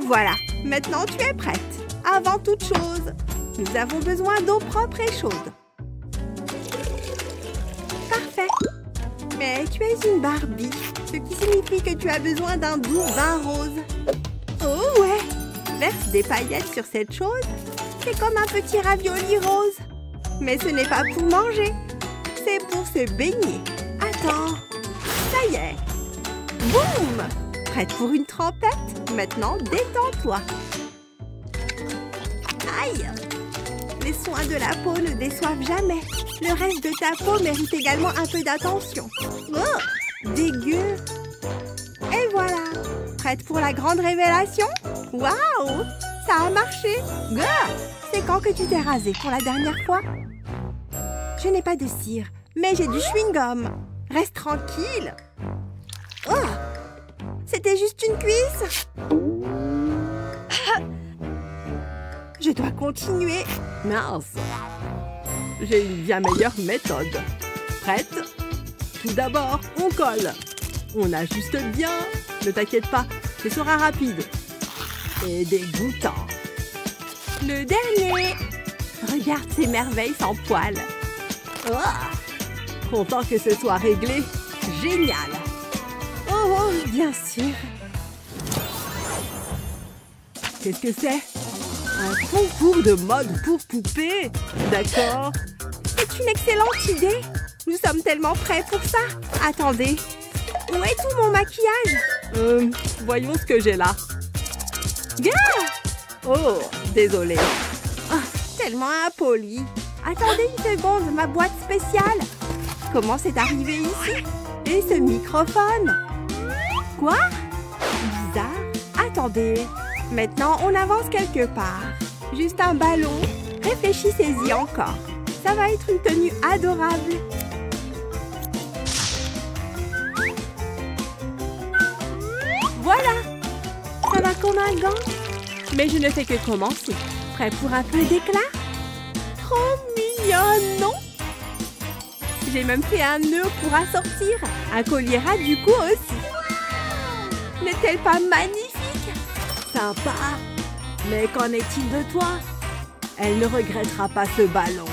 Voilà. Maintenant, tu es prête. Avant toute chose, nous avons besoin d'eau propre et chaude. Parfait. Mais tu es une Barbie, ce qui signifie que tu as besoin d'un doux vin rose. Oh ouais! Verse des paillettes sur cette chose. C'est comme un petit ravioli rose. Mais ce n'est pas pour manger. C'est pour se baigner. Attends. Ça y est. Boum! Prête pour une trempette? Maintenant, détends-toi. Aïe! Les soins de la peau ne déçoivent jamais. Le reste de ta peau mérite également un peu d'attention. Oh! Dégueu! Et voilà! Prête pour la grande révélation? Waouh! Ça a marché! C'est quand que tu t'es rasé pour la dernière fois? Je n'ai pas de cire, mais j'ai du chewing-gum. Reste tranquille. Oh! C'était juste une cuisse. Je dois continuer. Mince. J'ai une bien meilleure méthode. Prête? Tout d'abord, on colle. On ajuste bien. Ne t'inquiète pas, ce sera rapide. Et dégoûtant. Le dernier. Regarde ces merveilles sans poils. Oh! Content que ce soit réglé. Génial. Oh, bien sûr. Qu'est-ce que c'est? Un concours de mode pour poupées? D'accord. C'est une excellente idée. Nous sommes tellement prêts pour ça. Attendez. Où est tout mon maquillage? Voyons ce que j'ai là. Gars! Oh, désolé. Oh, tellement impoli. Attendez une seconde, ma boîte spéciale. Comment c'est arrivé ici? Et ce microphone? Quoi? Bizarre. Attendez. Maintenant, on avance quelque part. Juste un ballon. Réfléchissez-y encore. Ça va être une tenue adorable. Voilà! Ça va comme un gant. Mais je ne fais que commencer. Prêt pour un peu d'éclat? Trop mignon, non? J'ai même fait un nœud pour assortir. Un collier ras du cou aussi. N'est-elle pas magnifique? Sympa. Mais qu'en est-il de toi? Elle ne regrettera pas ce ballon.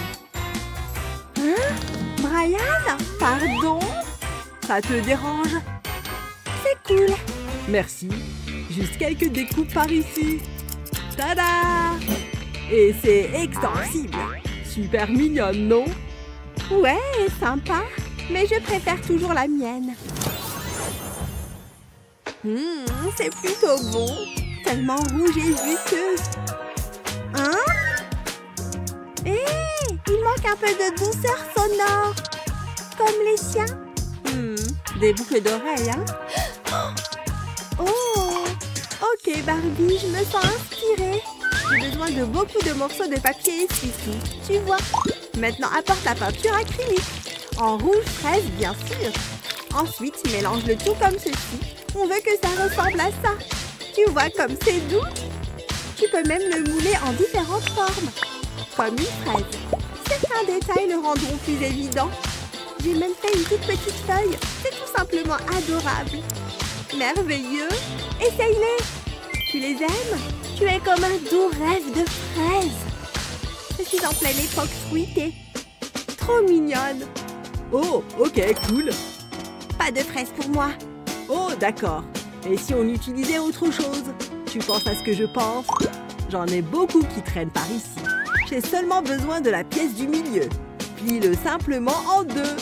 Hein? Brian? Pardon? Ça te dérange? C'est cool. Merci. Juste quelques découpes par ici. Tada! Et c'est extensible. Super mignonne, non? Ouais, sympa. Mais je préfère toujours la mienne. C'est plutôt bon. Tellement rouge et juteuse. Hein? Hé! Il manque un peu de douceur sonore. Comme les siens. Des boucles d'oreilles, hein? Oh! Ok, Barbie, je me sens inspirée. J'ai besoin de beaucoup de morceaux de papier essuie-tout. Tu vois? Maintenant, apporte la peinture acrylique. En rouge fraise, bien sûr. Ensuite, mélange le tout comme ceci. On veut que ça ressemble à ça. Tu vois comme c'est doux? Tu peux même le mouler en différentes formes. Comme une fraise. Certains détails le rendront plus évident. J'ai même fait une toute petite feuille. C'est tout simplement adorable. Merveilleux. Essaye-les. Tu les aimes? Tu es comme un doux rêve de fraises. Je suis en pleine époque fruitée. Trop mignonne. Oh, ok, cool. Pas de fraises pour moi. Oh, d'accord. Et si on utilisait autre chose? Tu penses à ce que je pense? J'en ai beaucoup qui traînent par ici. J'ai seulement besoin de la pièce du milieu. Plie-le simplement en deux.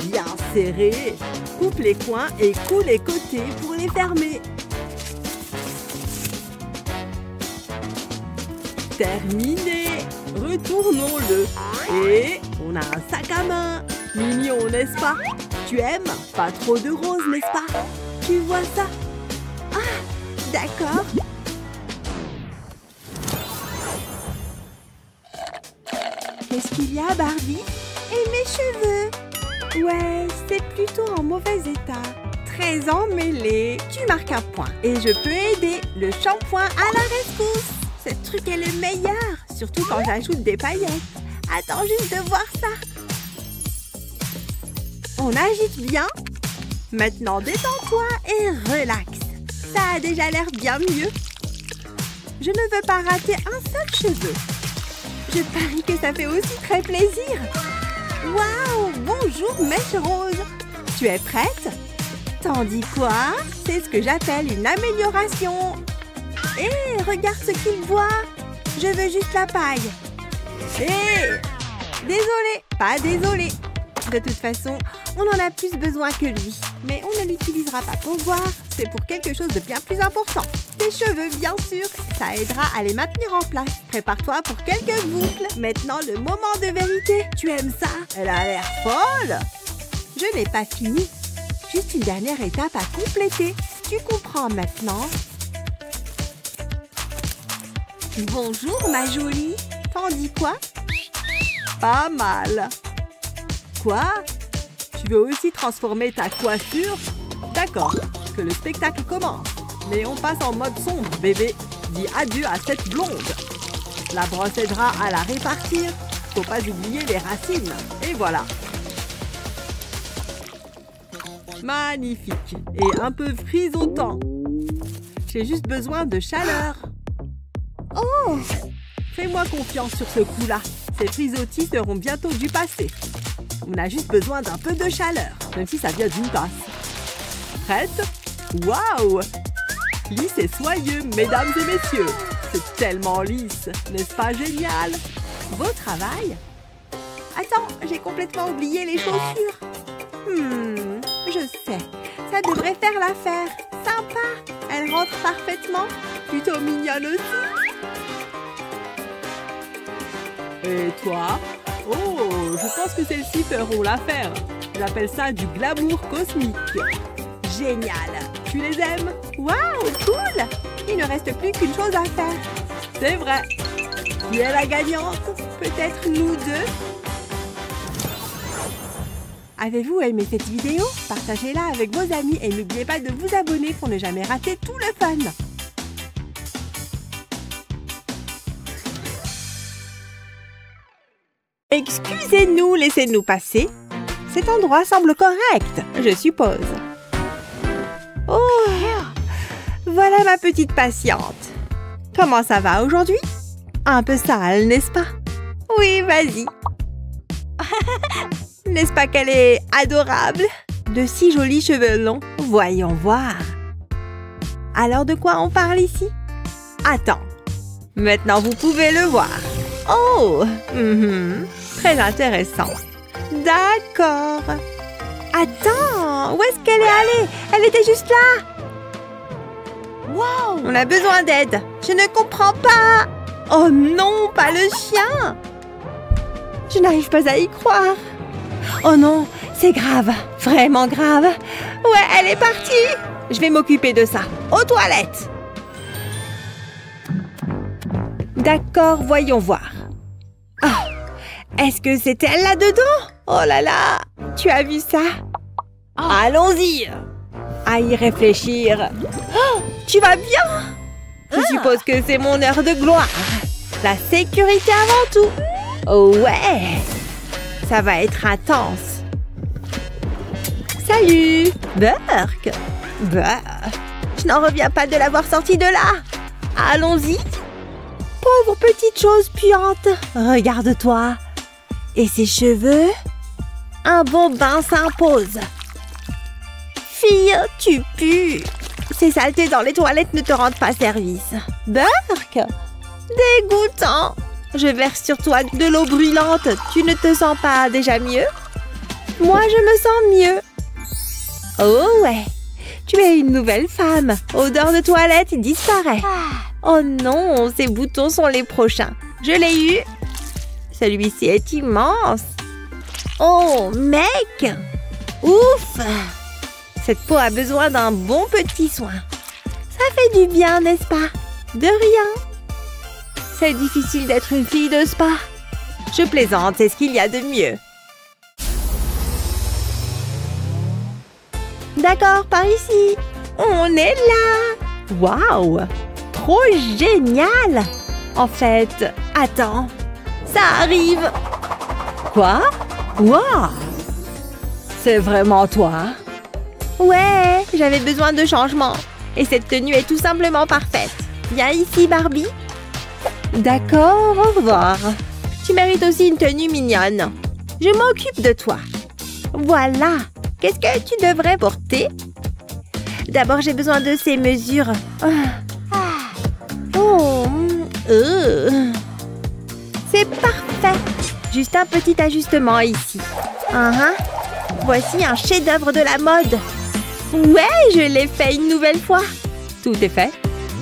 Bien serré. Coupe les coins et coule les côtés pour les fermer. Terminé. Retournons-le. Et on a un sac à main. Mignon, n'est-ce pas? Tu aimes? Pas trop de rose, n'est-ce pas? Tu vois ça? Ah, d'accord. Qu'est-ce qu'il y a, Barbie? Et mes cheveux? Ouais, c'est plutôt en mauvais état. Très emmêlé. Tu marques un point. Et je peux aider. Le shampoing à la rescousse. Ce truc est le meilleur. Surtout quand j'ajoute des paillettes. Attends juste de voir ça. On agite bien. Maintenant, détends-toi et relaxe. Ça a déjà l'air bien mieux. Je ne veux pas rater un seul cheveu. Je parie que ça fait aussi très plaisir. Waouh! Bonjour, mèche rose. Tu es prête? T'en dis quoi? C'est ce que j'appelle une amélioration. Hé, regarde ce qu'il voit. Je veux juste la paille. Hé! Désolé, pas désolé. De toute façon, on en a plus besoin que lui. Mais on ne l'utilisera pas pour voir. C'est pour quelque chose de bien plus important. Tes cheveux, bien sûr. Ça aidera à les maintenir en place. Prépare-toi pour quelques boucles. Maintenant, le moment de vérité. Tu aimes ça? Elle a l'air folle. Je n'ai pas fini. Juste une dernière étape à compléter. Tu comprends maintenant? Bonjour, ma jolie. T'en dis quoi? Pas mal. Quoi? Tu veux aussi transformer ta coiffure? D'accord, que le spectacle commence. Mais on passe en mode sombre, bébé. Dis adieu à cette blonde. La brosse aidera à la répartir. Faut pas oublier les racines. Et voilà. Magnifique. Et un peu frisottant. J'ai juste besoin de chaleur. Oh! Fais-moi confiance sur ce coup-là. Ces frisottis seront bientôt du passé. On a juste besoin d'un peu de chaleur, même si ça vient d'une tasse. Prête? Waouh! Lisse et soyeux, mesdames et messieurs. C'est tellement lisse, n'est-ce pas génial? Beau travail! Attends, j'ai complètement oublié les chaussures. Je sais. Ça devrait faire l'affaire. Sympa. Elle rentre parfaitement. Plutôt mignonne aussi. Et toi? Oh, je pense que celles-ci feront l'affaire. J'appelle ça du glamour cosmique. Génial. Tu les aimes? Waouh, cool. Il ne reste plus qu'une chose à faire. C'est vrai. Qui est la gagnante? Peut-être nous deux? Avez-vous aimé cette vidéo? Partagez-la avec vos amis et n'oubliez pas de vous abonner pour ne jamais rater tout le fun. Excusez-nous, laissez-nous passer. Cet endroit semble correct, je suppose. Oh, voilà ma petite patiente. Comment ça va aujourd'hui? Un peu sale, n'est-ce pas? Oui, vas-y. N'est-ce pas qu'elle est adorable? De si jolis cheveux longs. Voyons voir. Alors de quoi on parle ici? Attends. Maintenant vous pouvez le voir. Oh, très intéressant. D'accord. Attends, où est-ce qu'elle est allée? Elle était juste là. Wow, on a besoin d'aide. Je ne comprends pas. Oh non, pas le chien. Je n'arrive pas à y croire. Oh non, c'est grave, vraiment grave. Ouais, elle est partie. Je vais m'occuper de ça. Aux toilettes. D'accord, voyons voir. Ah, est-ce que c'est elle là-dedans? Oh là là, tu as vu ça? Allons-y. À y réfléchir. Oh, tu vas bien? Je suppose que c'est mon heure de gloire. La sécurité avant tout. Oh ouais. Ça va être intense. Salut, Burke. Je n'en reviens pas de l'avoir sorti de là. Allons-y. Pauvre petite chose puante. Regarde-toi. Et ses cheveux? Un bon bain s'impose. Fille, tu pues. Ces saletés dans les toilettes ne te rendent pas service. Burke? Dégoûtant. Je verse sur toi de l'eau brûlante. Tu ne te sens pas déjà mieux? Moi, je me sens mieux. Oh ouais. Tu es une nouvelle femme. Odeur de toilette disparaît. Oh non, ces boutons sont les prochains. Je l'ai eu. Celui-ci est immense. Oh, mec. Ouf. Cette peau a besoin d'un bon petit soin. Ça fait du bien, n'est-ce pas? De rien. C'est difficile d'être une fille de spa. Je plaisante, c'est ce qu'il y a de mieux. D'accord, par ici. On est là. Waouh, trop génial. En fait, attends, ça arrive. Quoi? Waouh. C'est vraiment toi? Ouais, j'avais besoin de changement. Et cette tenue est tout simplement parfaite. Viens ici, Barbie. D'accord, au revoir. Tu mérites aussi une tenue mignonne. Je m'occupe de toi. Voilà. Qu'est-ce que tu devrais porter? D'abord, j'ai besoin de ces mesures. Oh. C'est parfait. Juste un petit ajustement ici. Voici un chef-d'œuvre de la mode. Ouais, je l'ai fait une nouvelle fois. Tout est fait.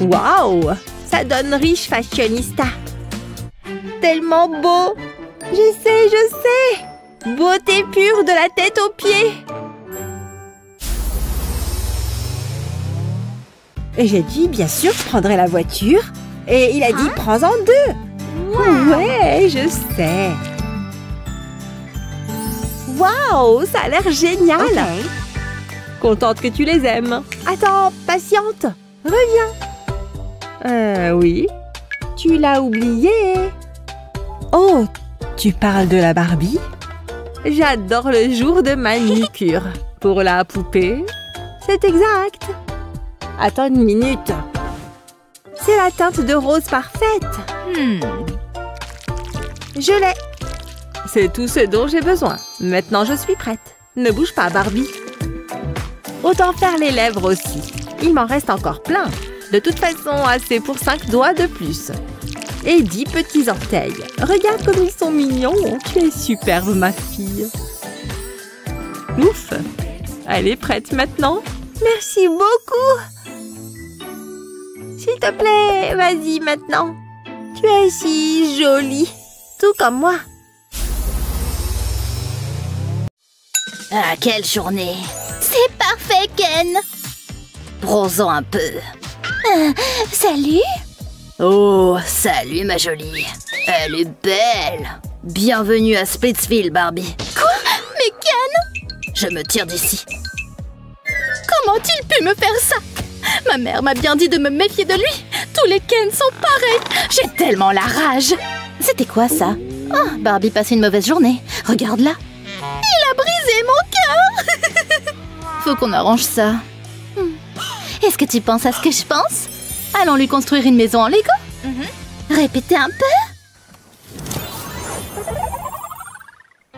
Waouh! Ça donne riche fashionista. Tellement beau. Je sais. Beauté pure de la tête aux pieds. Et j'ai dit, bien sûr, je prendrai la voiture. Et il a dit, prends-en deux. Wow. Ouais, je sais. Waouh, ça a l'air génial. Okay. Contente que tu les aimes. Attends, patiente. Reviens. Oui. Tu l'as oublié. Oh, tu parles de la Barbie? J'adore le jour de manucure. Pour la poupée, c'est exact. Attends une minute. C'est la teinte de rose parfaite. Je l'ai. C'est tout ce dont j'ai besoin. Maintenant, je suis prête. Ne bouge pas, Barbie. Autant faire les lèvres aussi. Il m'en reste encore plein. De toute façon, assez pour 5 doigts de plus. et 10 petits orteils. Regarde comme ils sont mignons. Tu es superbe, ma fille. Ouf! Elle est prête maintenant. Merci beaucoup. S'il te plaît, vas-y maintenant. Tu es si jolie. Tout comme moi. Ah, quelle journée! C'est parfait, Ken! Bronzons un peu. Salut! Oh, salut ma jolie. Elle est belle. Bienvenue à Splitsville, Barbie. Quoi? Mais Ken? Je me tire d'ici. Comment a-t-il pu me faire ça? Ma mère m'a bien dit de me méfier de lui. Tous les Ken sont pareils. J'ai tellement la rage. C'était quoi ça? Oh, Barbie passe une mauvaise journée. Regarde-la. Il a brisé mon cœur. Faut qu'on arrange ça. Est-ce que tu penses à ce que je pense? Allons lui construire une maison en Lego. Répétez un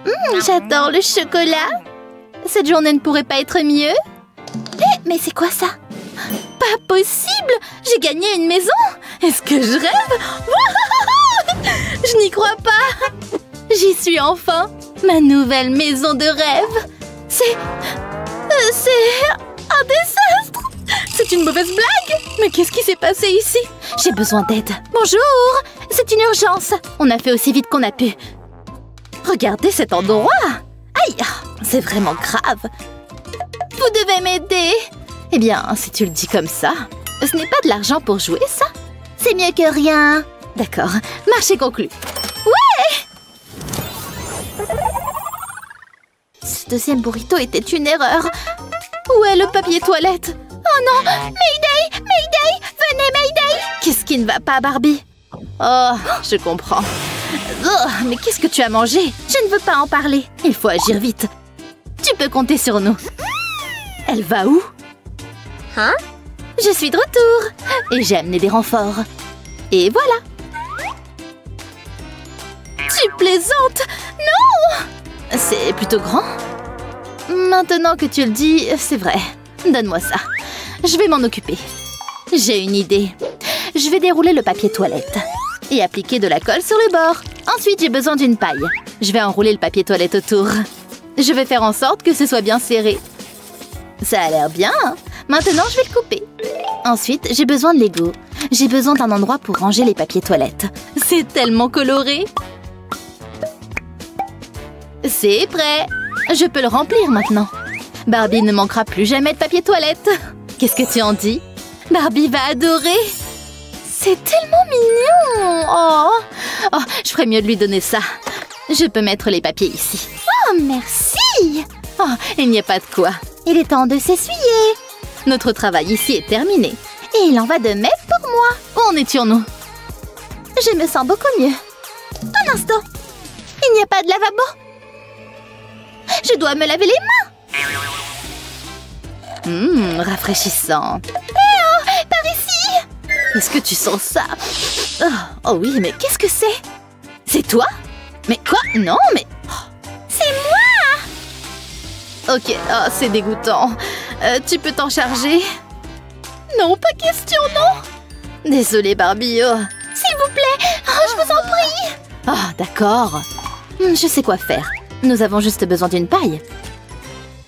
peu. J'adore le chocolat. Cette journée ne pourrait pas être mieux. Mais c'est quoi ça? Pas possible! J'ai gagné une maison! Est-ce que je rêve? Je n'y crois pas! J'y suis enfin! Ma nouvelle maison de rêve! C'est un désastre! C'est une mauvaise blague! Mais qu'est-ce qui s'est passé ici? J'ai besoin d'aide. Bonjour! C'est une urgence! On a fait aussi vite qu'on a pu. Regardez cet endroit! Aïe! C'est vraiment grave! Vous devez m'aider! Eh bien, si tu le dis comme ça, ce n'est pas de l'argent pour jouer, ça? C'est mieux que rien. D'accord, marché conclu. Ouais! Ce deuxième burrito était une erreur. Où est le papier toilette? Oh non! Mayday! Mayday! Venez, Mayday! Qu'est-ce qui ne va pas, Barbie? Oh, je comprends. Oh, mais qu'est-ce que tu as mangé? Je ne veux pas en parler. Il faut agir vite. Tu peux compter sur nous. Elle va où? Hein? Je suis de retour. Et j'ai amené des renforts. Et voilà. Tu plaisantes? Non! C'est plutôt grand. Maintenant que tu le dis, c'est vrai. Donne-moi ça. Je vais m'en occuper. J'ai une idée. Je vais dérouler le papier toilette et appliquer de la colle sur le bord. Ensuite, j'ai besoin d'une paille. Je vais enrouler le papier toilette autour. Je vais faire en sorte que ce soit bien serré. Ça a l'air bien. Maintenant, je vais le couper. Ensuite, j'ai besoin de Lego. J'ai besoin d'un endroit pour ranger les papiers toilettes. C'est tellement coloré. C'est prêt. Je peux le remplir maintenant. Barbie ne manquera plus jamais de papier toilette. Qu'est-ce que tu en dis? Barbie va adorer. C'est tellement mignon. Oh, je ferais mieux de lui donner ça. Je peux mettre les papiers ici. Oh, merci. Oh, il n'y a pas de quoi. Il est temps de s'essuyer. Notre travail ici est terminé. Et il en va de même pour moi. Où en étions-nous? Je me sens beaucoup mieux. Un instant. Il n'y a pas de lavabo. Je dois me laver les mains. Rafraîchissant. Par ici. Est-ce que tu sens ça? Oh oui, mais qu'est-ce que c'est? C'est toi? Mais quoi? Non, mais... C'est moi! Ok, c'est dégoûtant. Tu peux t'en charger? Non, pas question, non! Désolée, Barbie. S'il vous plaît, je vous en prie! D'accord. Je sais quoi faire. Nous avons juste besoin d'une paille.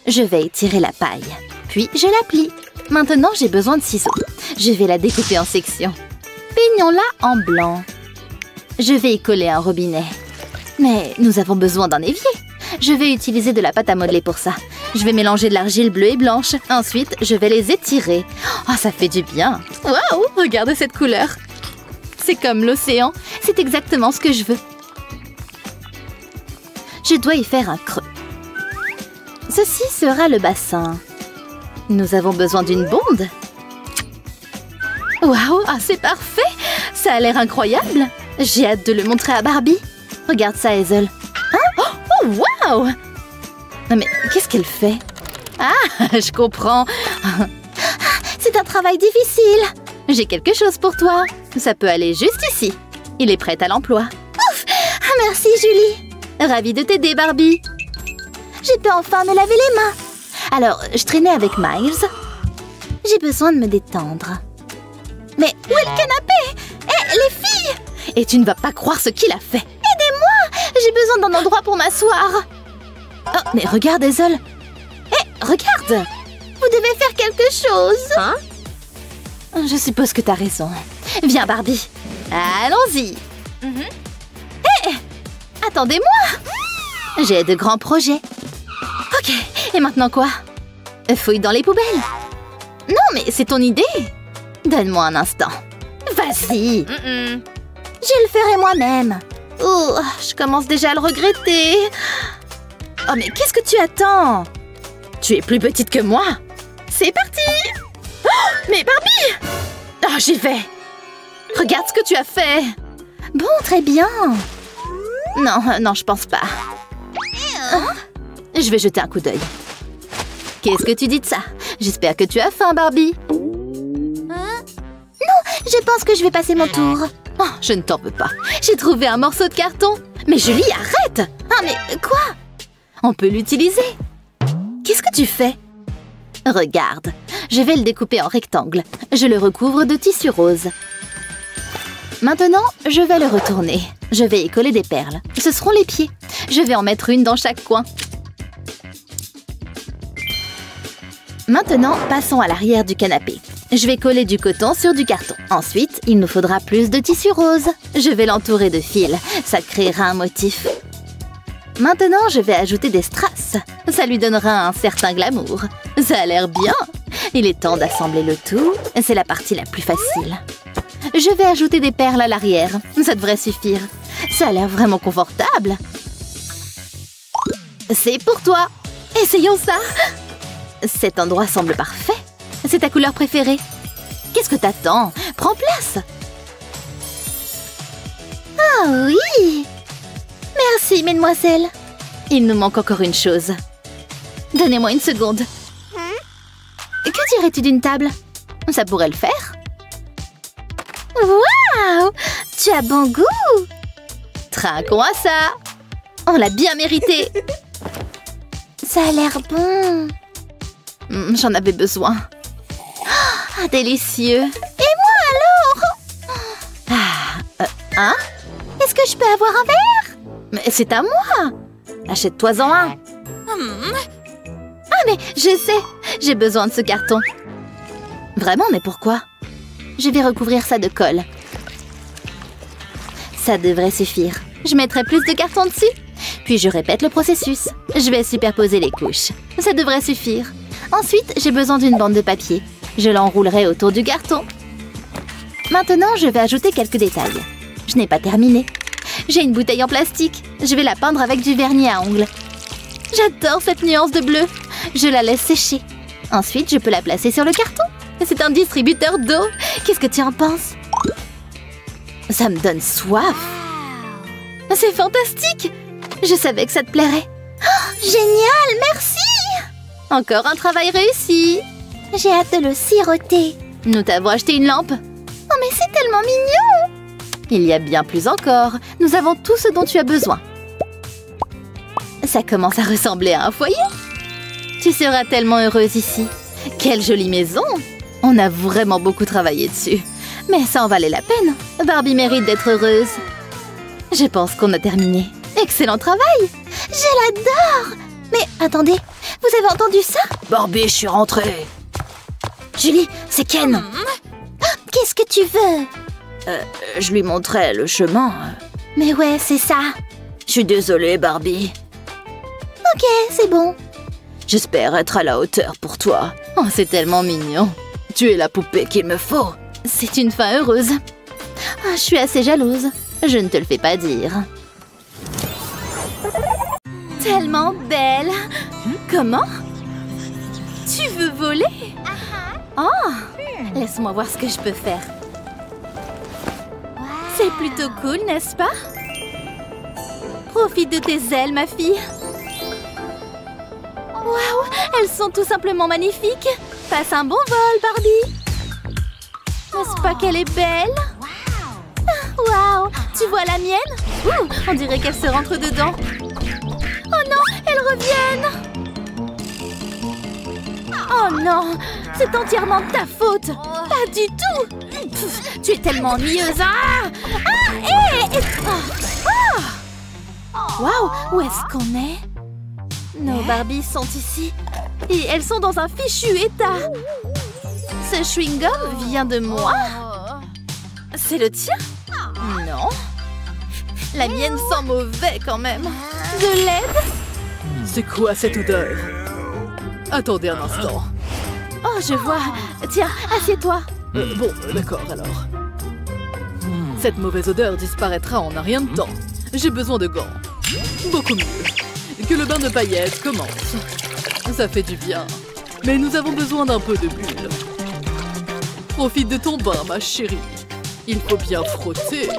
Je vais étirer la paille. Puis, je la plie. Maintenant, j'ai besoin de ciseaux. Je vais la découper en sections. Peignons-la en blanc. Je vais y coller un robinet. Mais nous avons besoin d'un évier. Je vais utiliser de la pâte à modeler pour ça. Je vais mélanger de l'argile bleue et blanche. Ensuite, je vais les étirer. Oh, ça fait du bien. Waouh, regardez cette couleur. C'est comme l'océan. C'est exactement ce que je veux. Je dois y faire un creux. Ceci sera le bassin. Nous avons besoin d'une bonde. Waouh, c'est parfait. Ça a l'air incroyable. J'ai hâte de le montrer à Barbie. Regarde ça, Hazel. Hein? Oh, waouh! Mais qu'est-ce qu'elle fait? Ah, je comprends. C'est un travail difficile. J'ai quelque chose pour toi. Ça peut aller juste ici. Il est prêt à l'emploi. Ouf! Merci, Julie. Ravie de t'aider, Barbie. Je peux enfin me laver les mains. Alors, je traînais avec Miles. J'ai besoin de me détendre. Mais où est le canapé? Hé, les filles! Et tu ne vas pas croire ce qu'il a fait. Aidez-moi! J'ai besoin d'un endroit pour m'asseoir. Oh, mais regarde, Hazel. Hé, regarde! Vous devez faire quelque chose. Hein? Je suppose que t'as raison. Viens, Barbie. Allons-y. Hé! Attendez-moi! J'ai de grands projets. Ok, et maintenant quoi? Fouille dans les poubelles. Non, mais c'est ton idée. Donne-moi un instant. Vas-y. Je le ferai moi-même. Oh, je commence déjà à le regretter. Oh, mais qu'est-ce que tu attends? Tu es plus petite que moi. C'est parti. Oh, mais Barbie! Oh, j'y vais. Regarde ce que tu as fait. Bon, très bien. Non, je pense pas. Je vais jeter un coup d'œil. Qu'est-ce que tu dis de ça? J'espère que tu as faim, Barbie. Non, je pense que je vais passer mon tour. Oh, je ne t'en veux pas. J'ai trouvé un morceau de carton. Mais Julie, arrête! Ah, mais quoi? On peut l'utiliser. Qu'est-ce que tu fais? Regarde, je vais le découper en rectangle. Je le recouvre de tissu rose. Maintenant, je vais le retourner. Je vais y coller des perles. Ce seront les pieds. Je vais en mettre une dans chaque coin. Maintenant, passons à l'arrière du canapé. Je vais coller du coton sur du carton. Ensuite, il nous faudra plus de tissu rose. Je vais l'entourer de fils. Ça créera un motif. Maintenant, je vais ajouter des strass. Ça lui donnera un certain glamour. Ça a l'air bien. Il est temps d'assembler le tout. C'est la partie la plus facile. Je vais ajouter des perles à l'arrière. Ça devrait suffire. Ça a l'air vraiment confortable. C'est pour toi. Essayons ça. Cet endroit semble parfait. C'est ta couleur préférée. Qu'est-ce que t'attends? Prends place. Ah oui. Merci, mesdemoiselles. Il nous manque encore une chose. Donnez-moi une seconde. Que dirais-tu d'une table? Ça pourrait le faire. Waouh! Tu as bon goût. Trinquons à ça. On l'a bien mérité. Ça a l'air bon. J'en avais besoin. Ah, délicieux. Et moi alors? Hein? Est-ce que je peux avoir un verre? Mais c'est à moi. Achète-toi-en un. Ah, mais je sais. J'ai besoin de ce carton. Vraiment, mais pourquoi? Je vais recouvrir ça de colle. Ça devrait suffire. Je mettrai plus de carton dessus. Puis je répète le processus. Je vais superposer les couches. Ça devrait suffire. Ensuite, j'ai besoin d'une bande de papier. Je l'enroulerai autour du carton. Maintenant, je vais ajouter quelques détails. Je n'ai pas terminé. J'ai une bouteille en plastique. Je vais la peindre avec du vernis à ongles. J'adore cette nuance de bleu. Je la laisse sécher. Ensuite, je peux la placer sur le carton. C'est un distributeur d'eau. Qu'est-ce que tu en penses? Ça me donne soif. C'est fantastique. Je savais que ça te plairait. Oh, génial, merci. Encore un travail réussi. J'ai hâte de le siroter. Nous t'avons acheté une lampe. Oh, mais c'est tellement mignon. Il y a bien plus encore. Nous avons tout ce dont tu as besoin. Ça commence à ressembler à un foyer. Tu seras tellement heureuse ici. Quelle jolie maison. On a vraiment beaucoup travaillé dessus. Mais ça en valait la peine. Barbie mérite d'être heureuse. Je pense qu'on a terminé. Excellent travail. Je l'adore. Mais attendez, vous avez entendu ça? Barbie, je suis rentrée. Julie, c'est Ken. Qu'est-ce que tu veux? Je lui montrais le chemin. Mais ouais, c'est ça. Je suis désolée, Barbie. Ok, c'est bon. J'espère être à la hauteur pour toi. Oh, c'est tellement mignon. Tu es la poupée qu'il me faut. C'est une fin heureuse. Je suis assez jalouse. Je ne te le fais pas dire. Tellement belle. Comment? Tu veux voler? Oh, laisse-moi voir ce que je peux faire. C'est plutôt cool, n'est-ce pas? Profite de tes ailes, ma fille. Waouh, elles sont tout simplement magnifiques. Passe un bon vol, Barbie. N'est-ce pas qu'elle est belle? Waouh, tu vois la mienne? On dirait qu'elle se rentre dedans. Oh non, elles reviennent. Oh non, c'est entièrement de ta faute. Pas du tout. Pff, tu es tellement ennuyeuse. Waouh, où est-ce qu'on est? Nos Barbies sont ici. Et elles sont dans un fichu état. Ce chewing-gum vient de moi? C'est le tien? Non. La mienne sent mauvais quand même. De l'aide? C'est quoi cette odeur? Attendez un instant. Oh, je vois. Tiens, assieds-toi. Bon, d'accord alors. Cette mauvaise odeur disparaîtra en un rien de temps. J'ai besoin de gants. Beaucoup mieux. Que le bain de paillettes commence. Ça fait du bien. Mais nous avons besoin d'un peu de bulle. Profite de ton bain, ma chérie. Il faut bien frotter.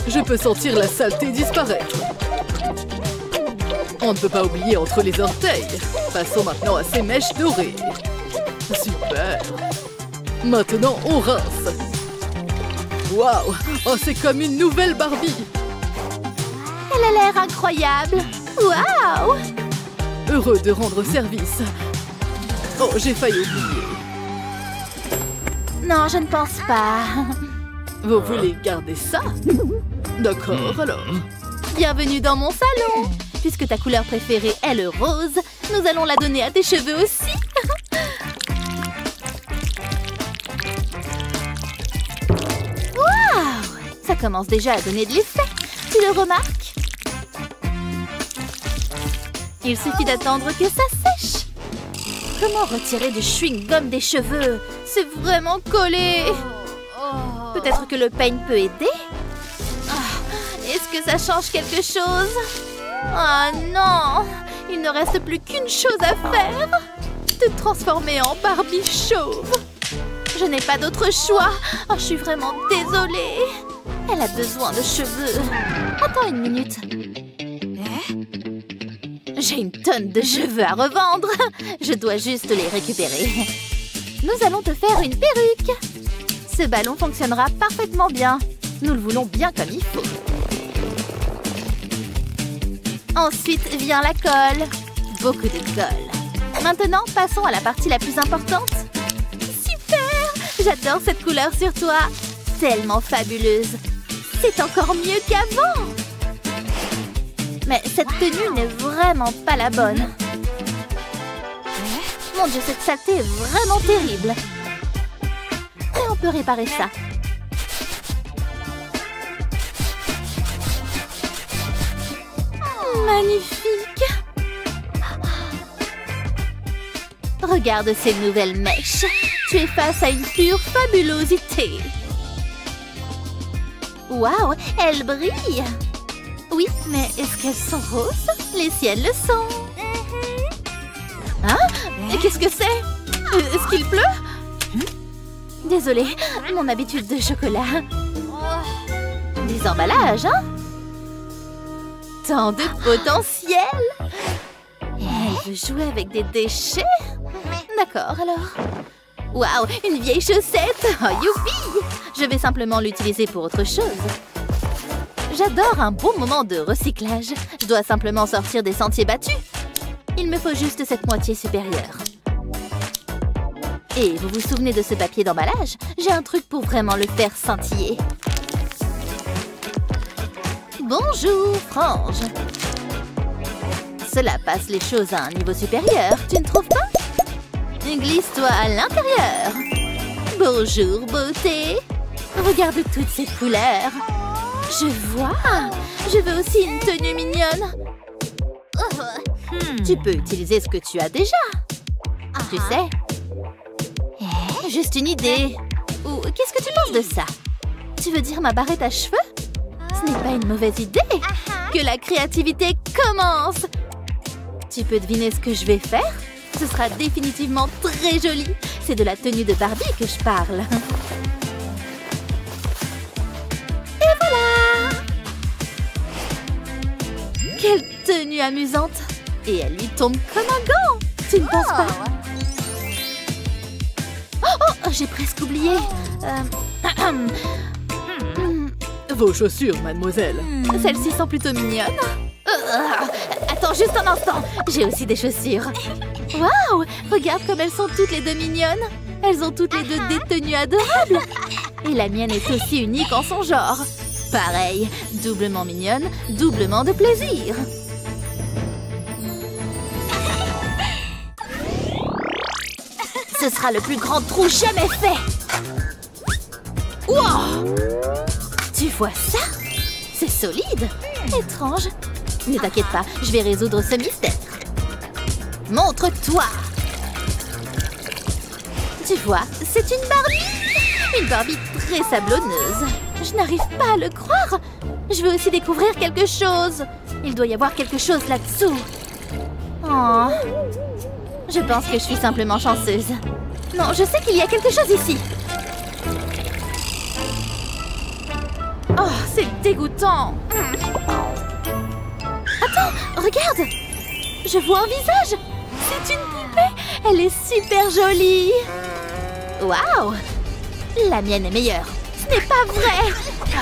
Je peux sentir la saleté disparaître. On ne peut pas oublier entre les orteils. Passons maintenant à ces mèches dorées. Super. Maintenant, on rince. Waouh! Oh, c'est comme une nouvelle Barbie. Elle a l'air incroyable. Waouh! Heureux de rendre service. Oh, j'ai failli oublier. Non, je ne pense pas. Vous voulez garder ça? D'accord, alors. Bienvenue dans mon salon. Puisque ta couleur préférée est le rose, nous allons la donner à tes cheveux aussi. Waouh! Ça commence déjà à donner de l'effet. Tu le remarques? Il suffit d'attendre que ça sèche. Comment retirer du chewing-gum des cheveux? C'est vraiment collé. Peut-être que le peigne peut aider? Est-ce que ça change quelque chose? Oh non! Il ne reste plus qu'une chose à faire. Te transformer en Barbie chauve. Je n'ai pas d'autre choix. Oh, je suis vraiment désolée. Elle a besoin de cheveux. Attends une minute. J'ai une tonne de cheveux à revendre. Je dois juste les récupérer. Nous allons te faire une perruque. Ce ballon fonctionnera parfaitement bien. Nous le voulons bien comme il faut. Ensuite vient la colle. Beaucoup de colle. Maintenant, passons à la partie la plus importante. Super! J'adore cette couleur sur toi. Tellement fabuleuse. C'est encore mieux qu'avant. Mais cette tenue n'est vraiment pas la bonne. Mon Dieu, cette saleté est vraiment terrible. Mais on peut réparer ça. Magnifique! Regarde ces nouvelles mèches. Tu es face à une pure fabulosité. Waouh, elles brillent! Oui, mais est-ce qu'elles sont roses? Les siennes le sont. Hein? Qu'est-ce que c'est? Est-ce qu'il pleut? Désolée, mon habitude de chocolat. Des emballages, hein? Tant de potentiel! Elle veut jouer avec des déchets? D'accord, alors. Waouh, une vieille chaussette! Oh, youpi! Je vais simplement l'utiliser pour autre chose. J'adore un bon moment de recyclage. Je dois simplement sortir des sentiers battus. Il me faut juste cette moitié supérieure. Et vous vous souvenez de ce papier d'emballage? J'ai un truc pour vraiment le faire scintiller. Bonjour, frange. Cela passe les choses à un niveau supérieur, tu ne trouves pas? Glisse-toi à l'intérieur. Bonjour, beauté. Regarde toutes ces couleurs. Je vois. Je veux aussi une tenue mignonne. Tu peux utiliser ce que tu as déjà. Tu sais. Juste une idée. Ou qu'est-ce que tu penses de ça? Tu veux dire ma barrette à cheveux? Ce n'est pas une mauvaise idée. Que la créativité commence. Tu peux deviner ce que je vais faire? Ce sera définitivement très joli. C'est de la tenue de Barbie que je parle. Et voilà! Quelle tenue amusante! Et elle lui tombe comme un gant! Tu ne penses pas? Oh, j'ai presque oublié. Vos chaussures, mademoiselle. Celles-ci sont plutôt mignonnes. Attends juste un instant. J'ai aussi des chaussures. Waouh! Regarde comme elles sont toutes les deux mignonnes. Elles ont toutes les deux des tenues adorables. Et la mienne est aussi unique en son genre. Pareil, doublement mignonne, doublement de plaisir. Ce sera le plus grand trou jamais fait. Wow! Tu vois ça? C'est solide. Étrange. Ne t'inquiète pas, je vais résoudre ce mystère. Montre-toi! Tu vois, c'est une Barbie! Une Barbie très sablonneuse. Je n'arrive pas à le croire. Je veux aussi découvrir quelque chose. Il doit y avoir quelque chose là-dessous. Oh. Je pense que je suis simplement chanceuse. Non, je sais qu'il y a quelque chose ici. Oh, c'est dégoûtant. Attends, regarde. Je vois un visage. C'est une poupée. Elle est super jolie. Waouh. La mienne est meilleure. Ce n'est pas vrai.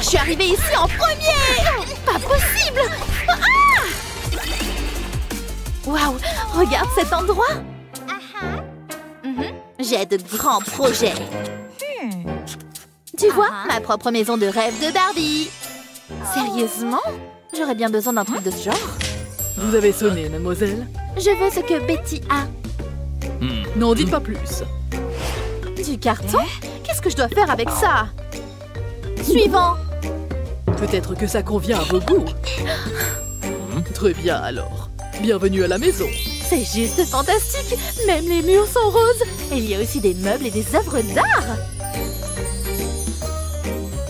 Je suis arrivée ici en premier. Pas possible. Ah! Waouh, regarde cet endroit. J'ai de grands projets. Tu vois, ma propre maison de rêve de Barbie. Sérieusement? J'aurais bien besoin d'un truc de ce genre. Vous avez sonné, mademoiselle? Je veux ce que Betty a. N'en dites pas plus. Du carton? Qu'est-ce que je dois faire avec ça? Suivant. Peut-être que ça convient à vos goûts. Très bien alors. Bienvenue à la maison. C'est juste fantastique. Même les murs sont roses. Et il y a aussi des meubles et des œuvres d'art.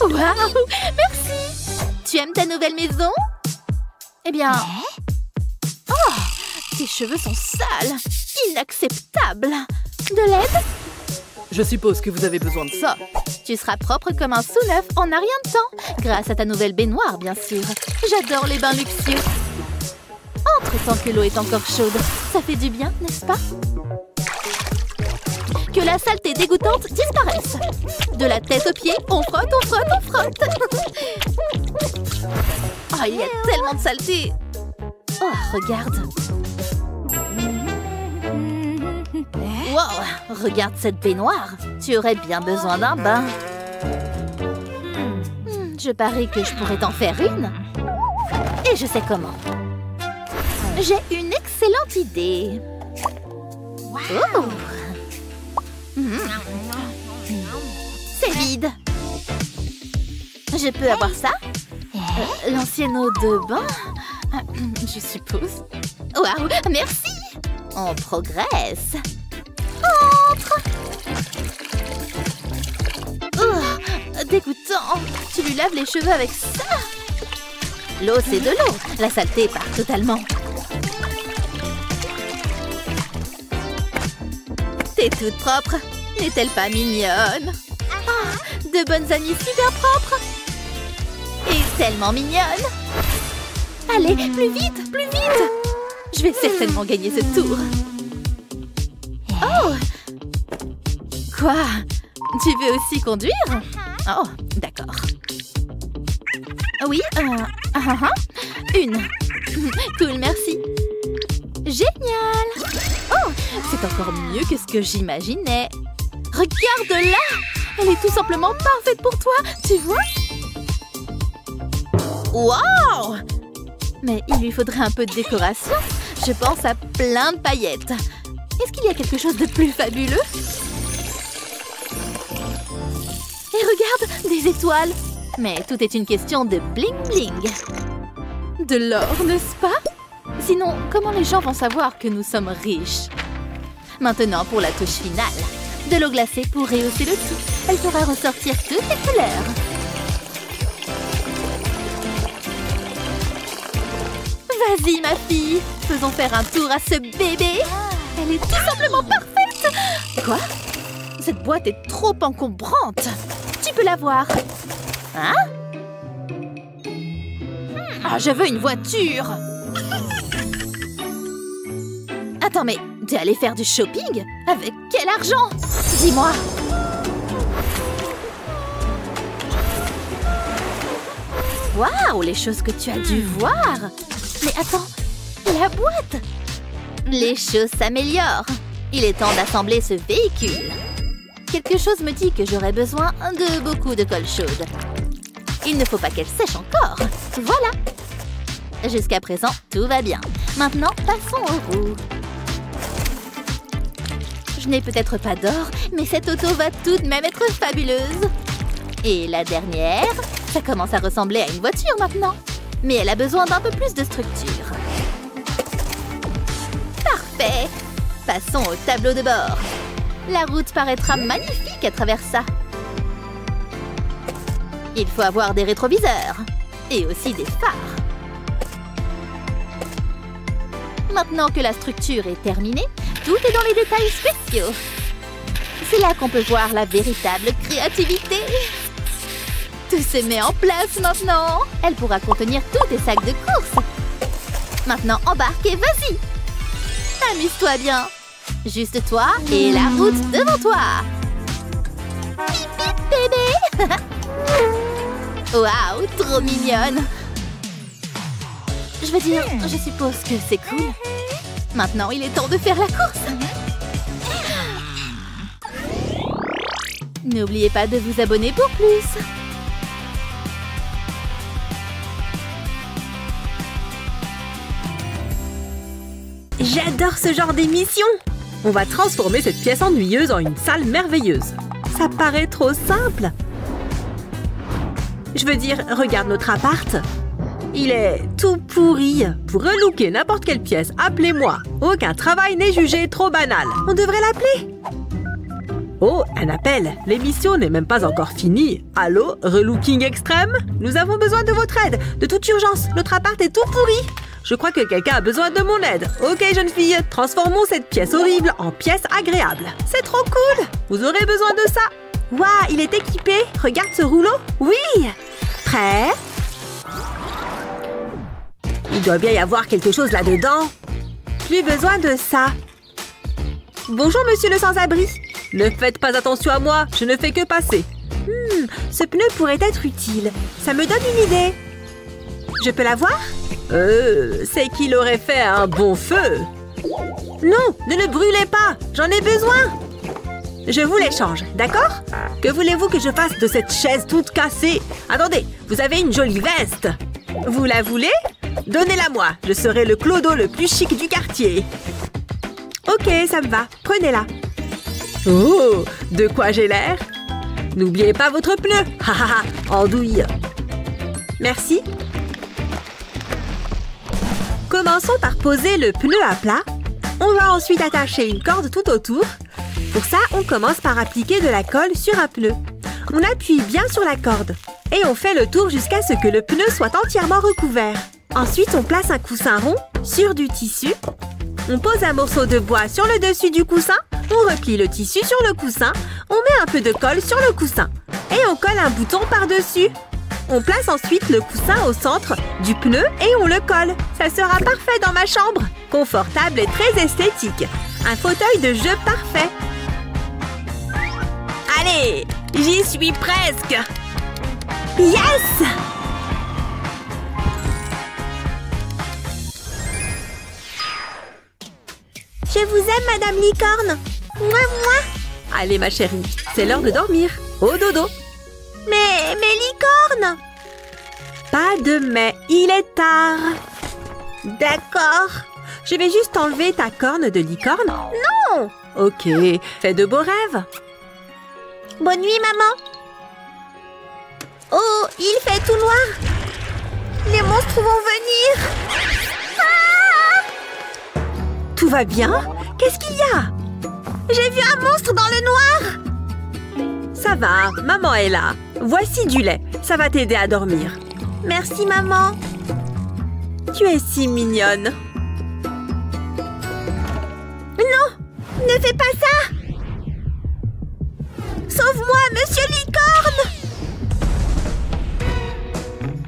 Waouh! Merci! Tu aimes ta nouvelle maison? Eh bien... Oh! Tes cheveux sont sales. Inacceptable. De l'aide? Je suppose que vous avez besoin de ça. Tu seras propre comme un sous-neuf en un rien de temps. Grâce à ta nouvelle baignoire, bien sûr. J'adore les bains luxueux. Entre tant que l'eau est encore chaude. Ça fait du bien, n'est-ce pas? Que la saleté dégoûtante disparaisse. De la tête aux pieds, on frotte, on frotte, on frotte. Oh, il y a tellement de saleté. Oh, regarde. Wow, regarde cette baignoire. Tu aurais bien besoin d'un bain. Je parie que je pourrais t'en faire une. Et je sais comment. J'ai une excellente idée. Oh. C'est vide. Je peux avoir ça? L'ancienne eau de bain? Je suppose. Waouh, merci. On progresse. Entre. Oh, dégoûtant. Tu lui laves les cheveux avec ça? L'eau, c'est de l'eau. La saleté part totalement. T'es toute propre. N'est-elle pas mignonne? Oh, de bonnes amies super propres. Et tellement mignonne. Allez, plus vite, plus vite. Je vais certainement gagner ce tour. Oh! Quoi? Tu veux aussi conduire? Oh, d'accord. Oui, une. Cool, merci. Génial! Oh, c'est encore mieux que ce que j'imaginais. Regarde-la! Elle est tout simplement parfaite pour toi, tu vois? Wow! Mais il lui faudrait un peu de décoration. Je pense à plein de paillettes. Est-ce qu'il y a quelque chose de plus fabuleux? Et regarde, des étoiles. Mais tout est une question de bling-bling. De l'or, n'est-ce pas? Sinon, comment les gens vont savoir que nous sommes riches? Maintenant, pour la touche finale. De l'eau glacée pour rehausser le tout. Elle fera ressortir toutes les couleurs. Vas-y, ma fille. Faisons faire un tour à ce bébé. Elle est tout simplement parfaite. Quoi? Cette boîte est trop encombrante. Tu peux la voir. Hein? Ah, je veux une voiture. Attends, mais t'es allé faire du shopping? Avec quel argent? Dis-moi. Waouh, les choses que tu as dû voir. Mais attends, la boîte. Les choses s'améliorent. Il est temps d'assembler ce véhicule. Quelque chose me dit que j'aurai besoin de beaucoup de colle chaude. Il ne faut pas qu'elle sèche encore. Voilà. Jusqu'à présent, tout va bien. Maintenant, passons aux roues. Je n'ai peut-être pas d'or, mais cette auto va tout de même être fabuleuse. Et la dernière, ça commence à ressembler à une voiture maintenant. Mais elle a besoin d'un peu plus de structure. Parfait. Passons au tableau de bord. La route paraîtra magnifique à travers ça. Il faut avoir des rétroviseurs. Et aussi des phares. Maintenant que la structure est terminée, tout est dans les détails spéciaux. C'est là qu'on peut voir la véritable créativité. Tout se met en place maintenant. Elle pourra contenir tous tes sacs de course. Maintenant, embarque et vas-y. Amuse-toi bien. Juste toi et la route devant toi. Bip bip bébé. Waouh, trop mignonne. Je veux dire, je suppose que c'est cool. Maintenant, il est temps de faire la course. N'oubliez pas de vous abonner pour plus. J'adore ce genre d'émission. On va transformer cette pièce ennuyeuse en une salle merveilleuse. Ça paraît trop simple. Je veux dire, regarde notre appart. Il est tout pourri. Pour relooker n'importe quelle pièce, appelez-moi. Aucun travail n'est jugé trop banal. On devrait l'appeler. Oh, un appel. L'émission n'est même pas encore finie. Allô, relooking extrême? Nous avons besoin de votre aide. De toute urgence, notre appart est tout pourri. Je crois que quelqu'un a besoin de mon aide. Ok, jeune fille, transformons cette pièce horrible en pièce agréable. C'est trop cool. Vous aurez besoin de ça. Waouh, il est équipé. Regarde ce rouleau. Oui. Prêt? Il doit bien y avoir quelque chose là-dedans. Plus besoin de ça. Bonjour, monsieur le sans-abri. Ne faites pas attention à moi, je ne fais que passer. Ce pneu pourrait être utile. Ça me donne une idée. Je peux l'avoir? C'est qu'il aurait fait un bon feu. Non, ne le brûlez pas. J'en ai besoin. Je vous l'échange, d'accord? Que voulez-vous que je fasse de cette chaise toute cassée? Attendez, vous avez une jolie veste. Vous la voulez? Donnez-la-moi, je serai le clodo le plus chic du quartier. Ok, ça me va, prenez-la. Oh, de quoi j'ai l'air? N'oubliez pas votre pneu. Hahaha, andouille. Merci. Commençons par poser le pneu à plat. On va ensuite attacher une corde tout autour. Pour ça, on commence par appliquer de la colle sur un pneu. On appuie bien sur la corde. Et on fait le tour jusqu'à ce que le pneu soit entièrement recouvert. Ensuite, on place un coussin rond sur du tissu. On pose un morceau de bois sur le dessus du coussin. On replie le tissu sur le coussin. On met un peu de colle sur le coussin. Et on colle un bouton par-dessus. On place ensuite le coussin au centre du pneu et on le colle. Ça sera parfait dans ma chambre. Confortable et très esthétique. Un fauteuil de jeu parfait. Allez, j'y suis presque. Yes! Je vous aime, Madame Licorne. Moi. Allez, ma chérie, c'est l'heure de dormir. Au dodo. Mais Licorne. Pas de mais, il est tard. D'accord. Je vais juste enlever ta corne de licorne. Non. Ok, fais de beaux rêves. Bonne nuit, maman. Oh, il fait tout noir. Les monstres vont venir. Ah! Tout va bien? Qu'est-ce qu'il y a? J'ai vu un monstre dans le noir. Ça va, maman est là. Voici du lait, ça va t'aider à dormir. Merci, maman. Tu es si mignonne. Non, ne fais pas ça. Sauve-moi, monsieur Licorne.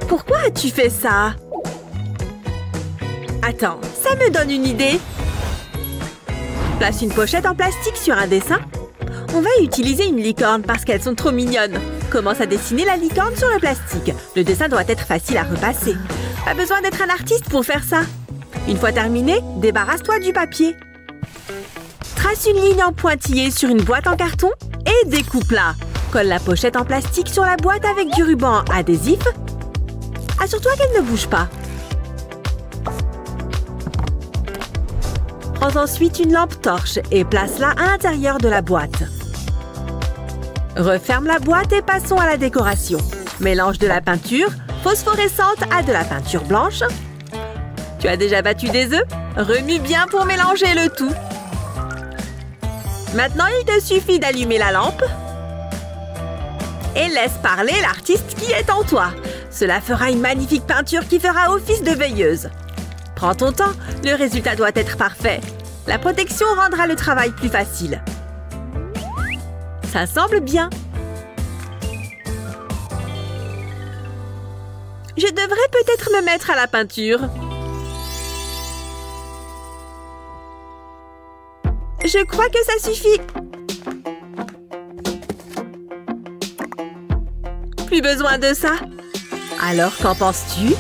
Pourquoi as-tu fait ça? Attends, ça me donne une idée. Place une pochette en plastique sur un dessin. On va utiliser une licorne parce qu'elles sont trop mignonnes. Commence à dessiner la licorne sur le plastique. Le dessin doit être facile à repasser. Pas besoin d'être un artiste pour faire ça. Une fois terminé, débarrasse-toi du papier. Trace une ligne en pointillé sur une boîte en carton et découpe-la. Colle la pochette en plastique sur la boîte avec du ruban adhésif. Assure-toi qu'elle ne bouge pas. Prends ensuite une lampe torche et place-la à l'intérieur de la boîte. Referme la boîte et passons à la décoration. Mélange de la peinture phosphorescente à de la peinture blanche. Tu as déjà battu des œufs? Remue bien pour mélanger le tout. Maintenant, il te suffit d'allumer la lampe. Et laisse parler l'artiste qui est en toi. Cela fera une magnifique peinture qui fera office de veilleuse. Prends ton temps, le résultat doit être parfait. La protection rendra le travail plus facile. Ça semble bien. Je devrais peut-être me mettre à la peinture. Je crois que ça suffit. Plus besoin de ça. Alors, qu'en penses-tu?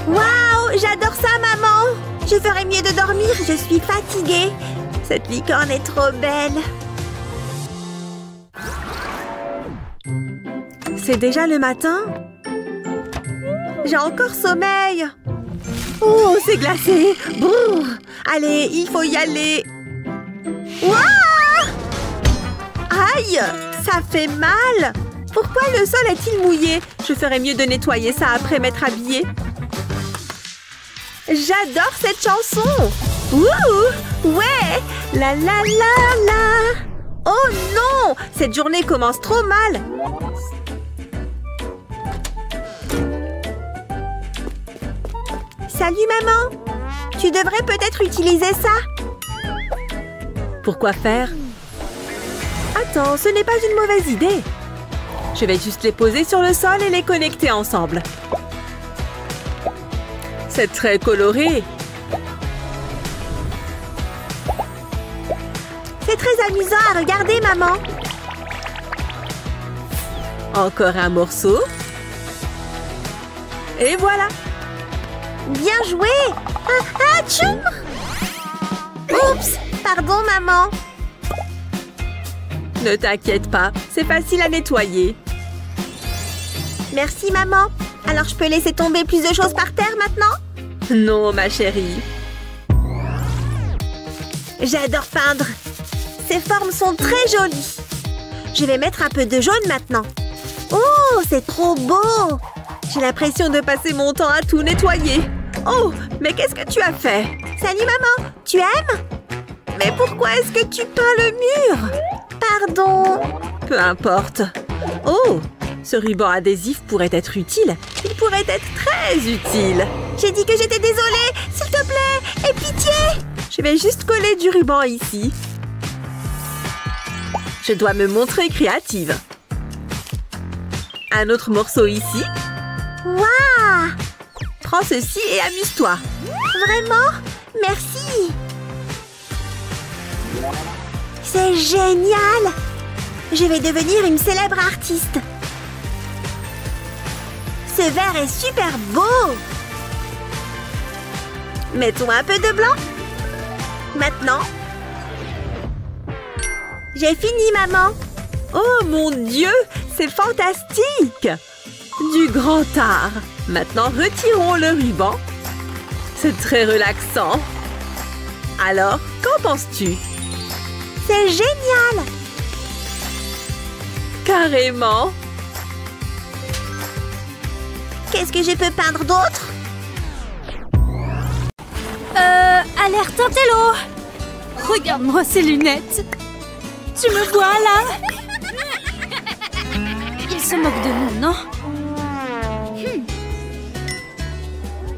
Waouh, j'adore ça, maman! Je ferais mieux de dormir, je suis fatiguée. Cette licorne est trop belle. C'est déjà le matin? J'ai encore sommeil. Oh, c'est glacé. Brrr. Allez, il faut y aller. Ouah! Aïe, ça fait mal. Pourquoi le sol est-il mouillé? Je ferais mieux de nettoyer ça après m'être habillée. J'adore cette chanson. Ouh, ouais. La la la la. Oh non, cette journée commence trop mal. Salut, maman. Tu devrais peut-être utiliser ça. Pourquoi faire? Attends, ce n'est pas une mauvaise idée. Je vais juste les poser sur le sol et les connecter ensemble. C'est très coloré. C'est très amusant à regarder, maman. Encore un morceau. Et voilà. Bien joué. Ah, tchou! Oups, pardon, maman. Ne t'inquiète pas, c'est facile à nettoyer. Merci, maman. Alors, je peux laisser tomber plus de choses par terre maintenant? Non, ma chérie. J'adore peindre. Ces formes sont très jolies. Je vais mettre un peu de jaune maintenant. Oh, c'est trop beau. J'ai l'impression de passer mon temps à tout nettoyer. Oh, mais qu'est-ce que tu as fait? Salut, maman. Tu aimes? Mais pourquoi est-ce que tu peins le mur? Pardon. Peu importe. Oh, ce ruban adhésif pourrait être utile. Il pourrait être très utile. J'ai dit que j'étais désolée. S'il te plaît, aie pitié. Je vais juste coller du ruban ici. Je dois me montrer créative. Un autre morceau ici. Waouh! Prends ceci et amuse-toi. Vraiment? Merci. C'est génial. Je vais devenir une célèbre artiste. Ce verre est super beau. Mettons un peu de blanc. Maintenant. J'ai fini, maman. Oh mon Dieu, c'est fantastique! Du grand art. Maintenant, retirons le ruban. C'est très relaxant. Alors, qu'en penses-tu? C'est génial! Carrément! Qu'est-ce que je peux peindre d'autre? Alerte Intello! Regarde-moi ces lunettes! Tu me vois là? Il se moque de nous, non?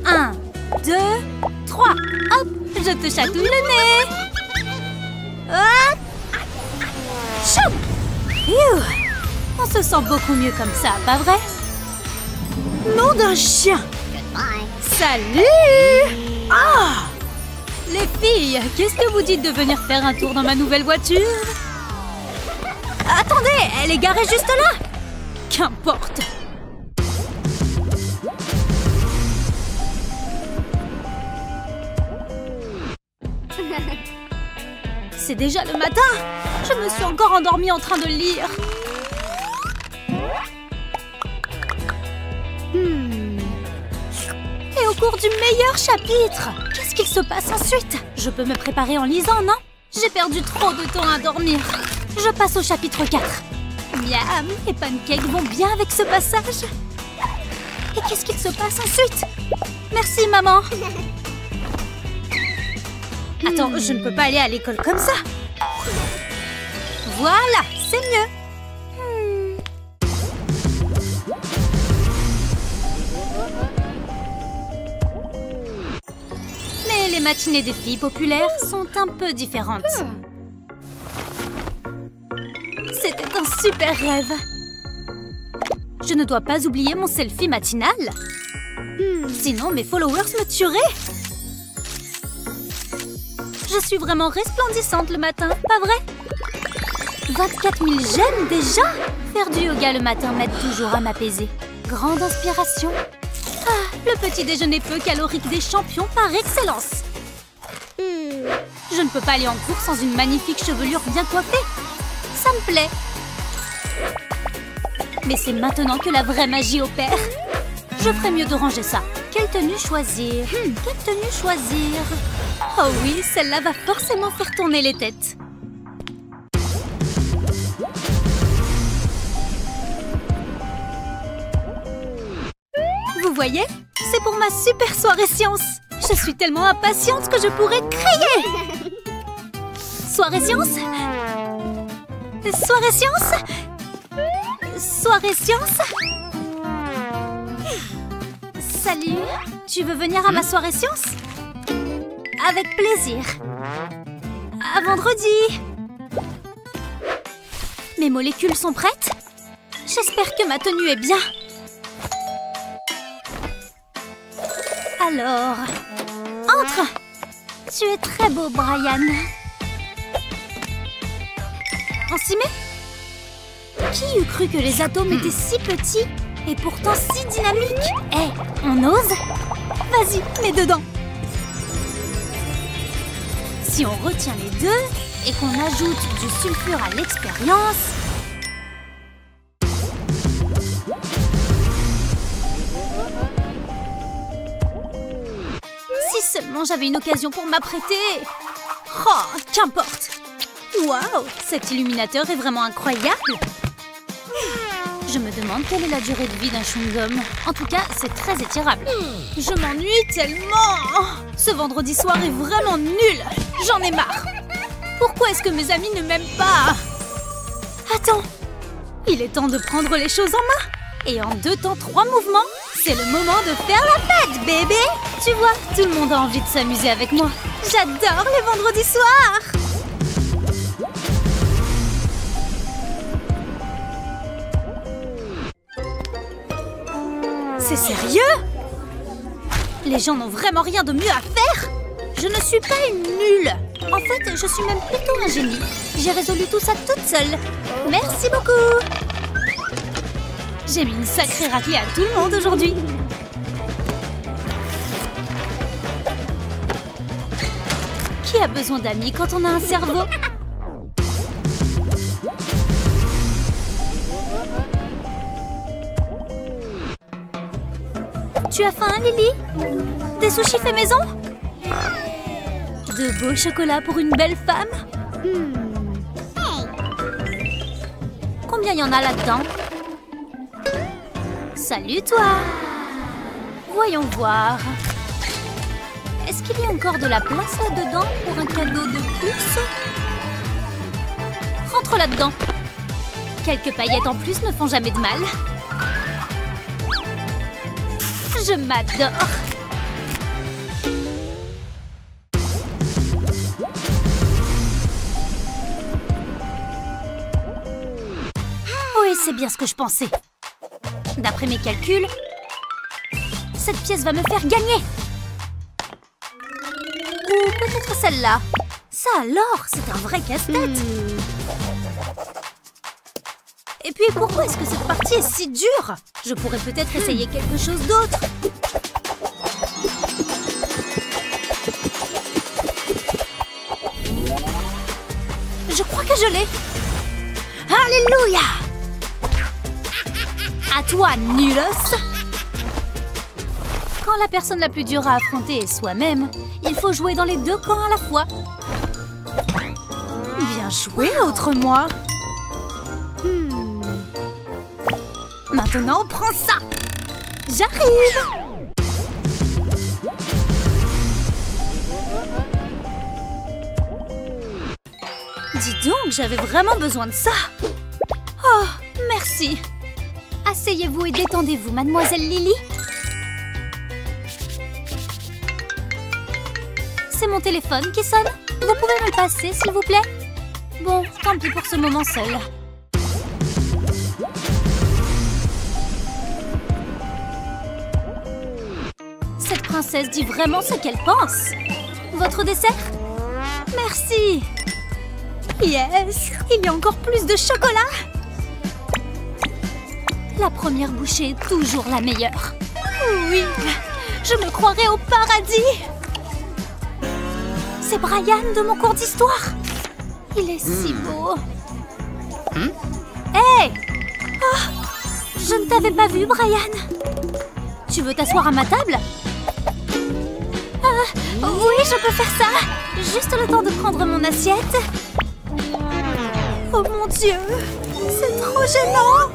1, 2, 3. Hop, je te chatouille le nez. Hop. Choup. Phew. On se sent beaucoup mieux comme ça, pas vrai? Nom d'un chien. Salut. Ah. Les filles, qu'est-ce que vous dites de venir faire un tour dans ma nouvelle voiture? Attendez, elle est garée juste là. Qu'importe. C'est déjà le matin. Je me suis encore endormie en train de lire. Et au cours du meilleur chapitre, qu'est-ce qu'il se passe ensuite? Je peux me préparer en lisant, non? J'ai perdu trop de temps à dormir. Je passe au chapitre 4. Miam, les pancakes vont bien avec ce passage. Et qu'est-ce qu'il se passe ensuite? Merci, maman. Attends, je ne peux pas aller à l'école comme ça. Voilà, c'est mieux. Mais les matinées des filles populaires sont un peu différentes. C'était un super rêve. Je ne dois pas oublier mon selfie matinal. Sinon, mes followers me tueraient. Je suis vraiment resplendissante le matin, pas vrai? 24 000 j'aime déjà. Faire du yoga le matin m'aide toujours à m'apaiser. Grande inspiration. Ah, le petit déjeuner peu calorique des champions par excellence. Je ne peux pas aller en cours sans une magnifique chevelure bien coiffée. Ça me plaît. Mais c'est maintenant que la vraie magie opère. Je ferais mieux de ranger ça. Quelle tenue choisir? Quelle tenue choisir? Oh oui, celle-là va forcément faire tourner les têtes. Vous voyez? C'est pour ma super soirée science. Je suis tellement impatiente que je pourrais crier. Soirée science? Soirée science? Soirée science? Salut, tu veux venir à ma soirée science? Avec plaisir. À vendredi. Mes molécules sont prêtes? J'espère que ma tenue est bien. Alors, entre! Tu es très beau, Brian. On s'y met? Qui eût cru que les atomes étaient si petits et pourtant si dynamiques? Eh, on ose? Vas-y, mets dedans. Si on retient les deux et qu'on ajoute du sulfure à l'expérience... Si seulement j'avais une occasion pour m'apprêter. Oh, qu'importe. Waouh, cet illuminateur est vraiment incroyable. Je me demande quelle est la durée de vie d'un chewing-gum. En tout cas, c'est très étirable. Je m'ennuie tellement. Ce vendredi soir est vraiment nul. J'en ai marre. Pourquoi est-ce que mes amis ne m'aiment pas? Attends. Il est temps de prendre les choses en main. Et en 2 temps 3 mouvements, c'est le moment de faire la fête, bébé. Tu vois, tout le monde a envie de s'amuser avec moi. J'adore les vendredis soirs. C'est sérieux? Les gens n'ont vraiment rien de mieux à faire? Je ne suis pas une nulle. En fait, je suis même plutôt un génie. J'ai résolu tout ça toute seule. Merci beaucoup. J'ai mis une sacrée raclée à tout le monde aujourd'hui. Qui a besoin d'amis quand on a un cerveau? Tu as faim, Lily? Des sushis faits maison? De beaux chocolats pour une belle femme? Combien il y en a là-dedans? Salut, toi! Voyons voir. Est-ce qu'il y a encore de la place là-dedans pour un cadeau de plus? Rentre là-dedans. Quelques paillettes en plus ne font jamais de mal. Je m'adore. Oui, c'est bien ce que je pensais. D'après mes calculs, cette pièce va me faire gagner. Ou peut-être celle-là. Ça alors, c'est un vrai casse-tête. Et puis, pourquoi est-ce que cette partie est si dure? Je pourrais peut-être essayer quelque chose d'autre. Je l'ai. Alléluia. À toi, nulos. Quand la personne la plus dure à affronter est soi-même, il faut jouer dans les deux camps à la fois. Bien joué, autre moi. Maintenant, prends ça. J'arrive. Dis donc, j'avais vraiment besoin de ça. Oh, merci. Asseyez-vous et détendez-vous, mademoiselle Lily. C'est mon téléphone qui sonne. Vous pouvez me le passer, s'il vous plaît? Bon, tant pis pour ce moment seul. Cette princesse dit vraiment ce qu'elle pense. Votre dessert? Merci. Yes, il y a encore plus de chocolat. La première bouchée est toujours la meilleure. Oui, je me croirais au paradis. C'est Brian de mon cours d'histoire. Il est si beau. Hé! Oh, je ne t'avais pas vu, Brian. Tu veux t'asseoir à ma table? Oui, je peux faire ça. Juste le temps de prendre mon assiette. Oh mon Dieu, c'est trop gênant.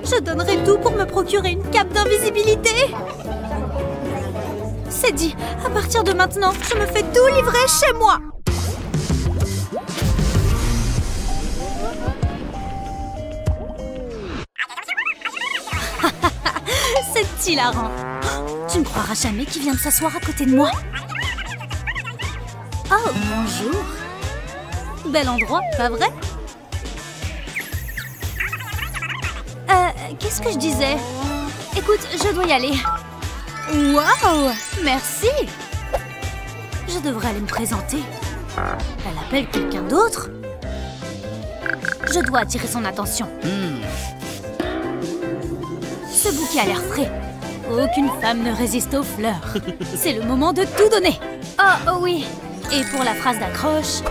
Je donnerais tout pour me procurer une cape d'invisibilité. C'est dit, à partir de maintenant, je me fais tout livrer chez moi. C'est hilarant. Tu ne croiras jamais qu'il vient de s'asseoir à côté de moi. Oh, bonjour. Bel endroit, pas vrai? Qu'est-ce que je disais? Écoute, je dois y aller. Waouh! Merci! Je devrais aller me présenter. Elle appelle quelqu'un d'autre? Je dois attirer son attention. Ce bouquet a l'air frais. Aucune femme ne résiste aux fleurs. C'est le moment de tout donner. Oh oui. Et pour la phrase d'accroche...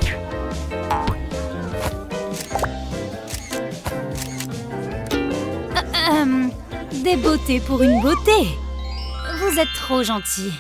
Des beautés pour une beauté. Vous êtes trop gentil.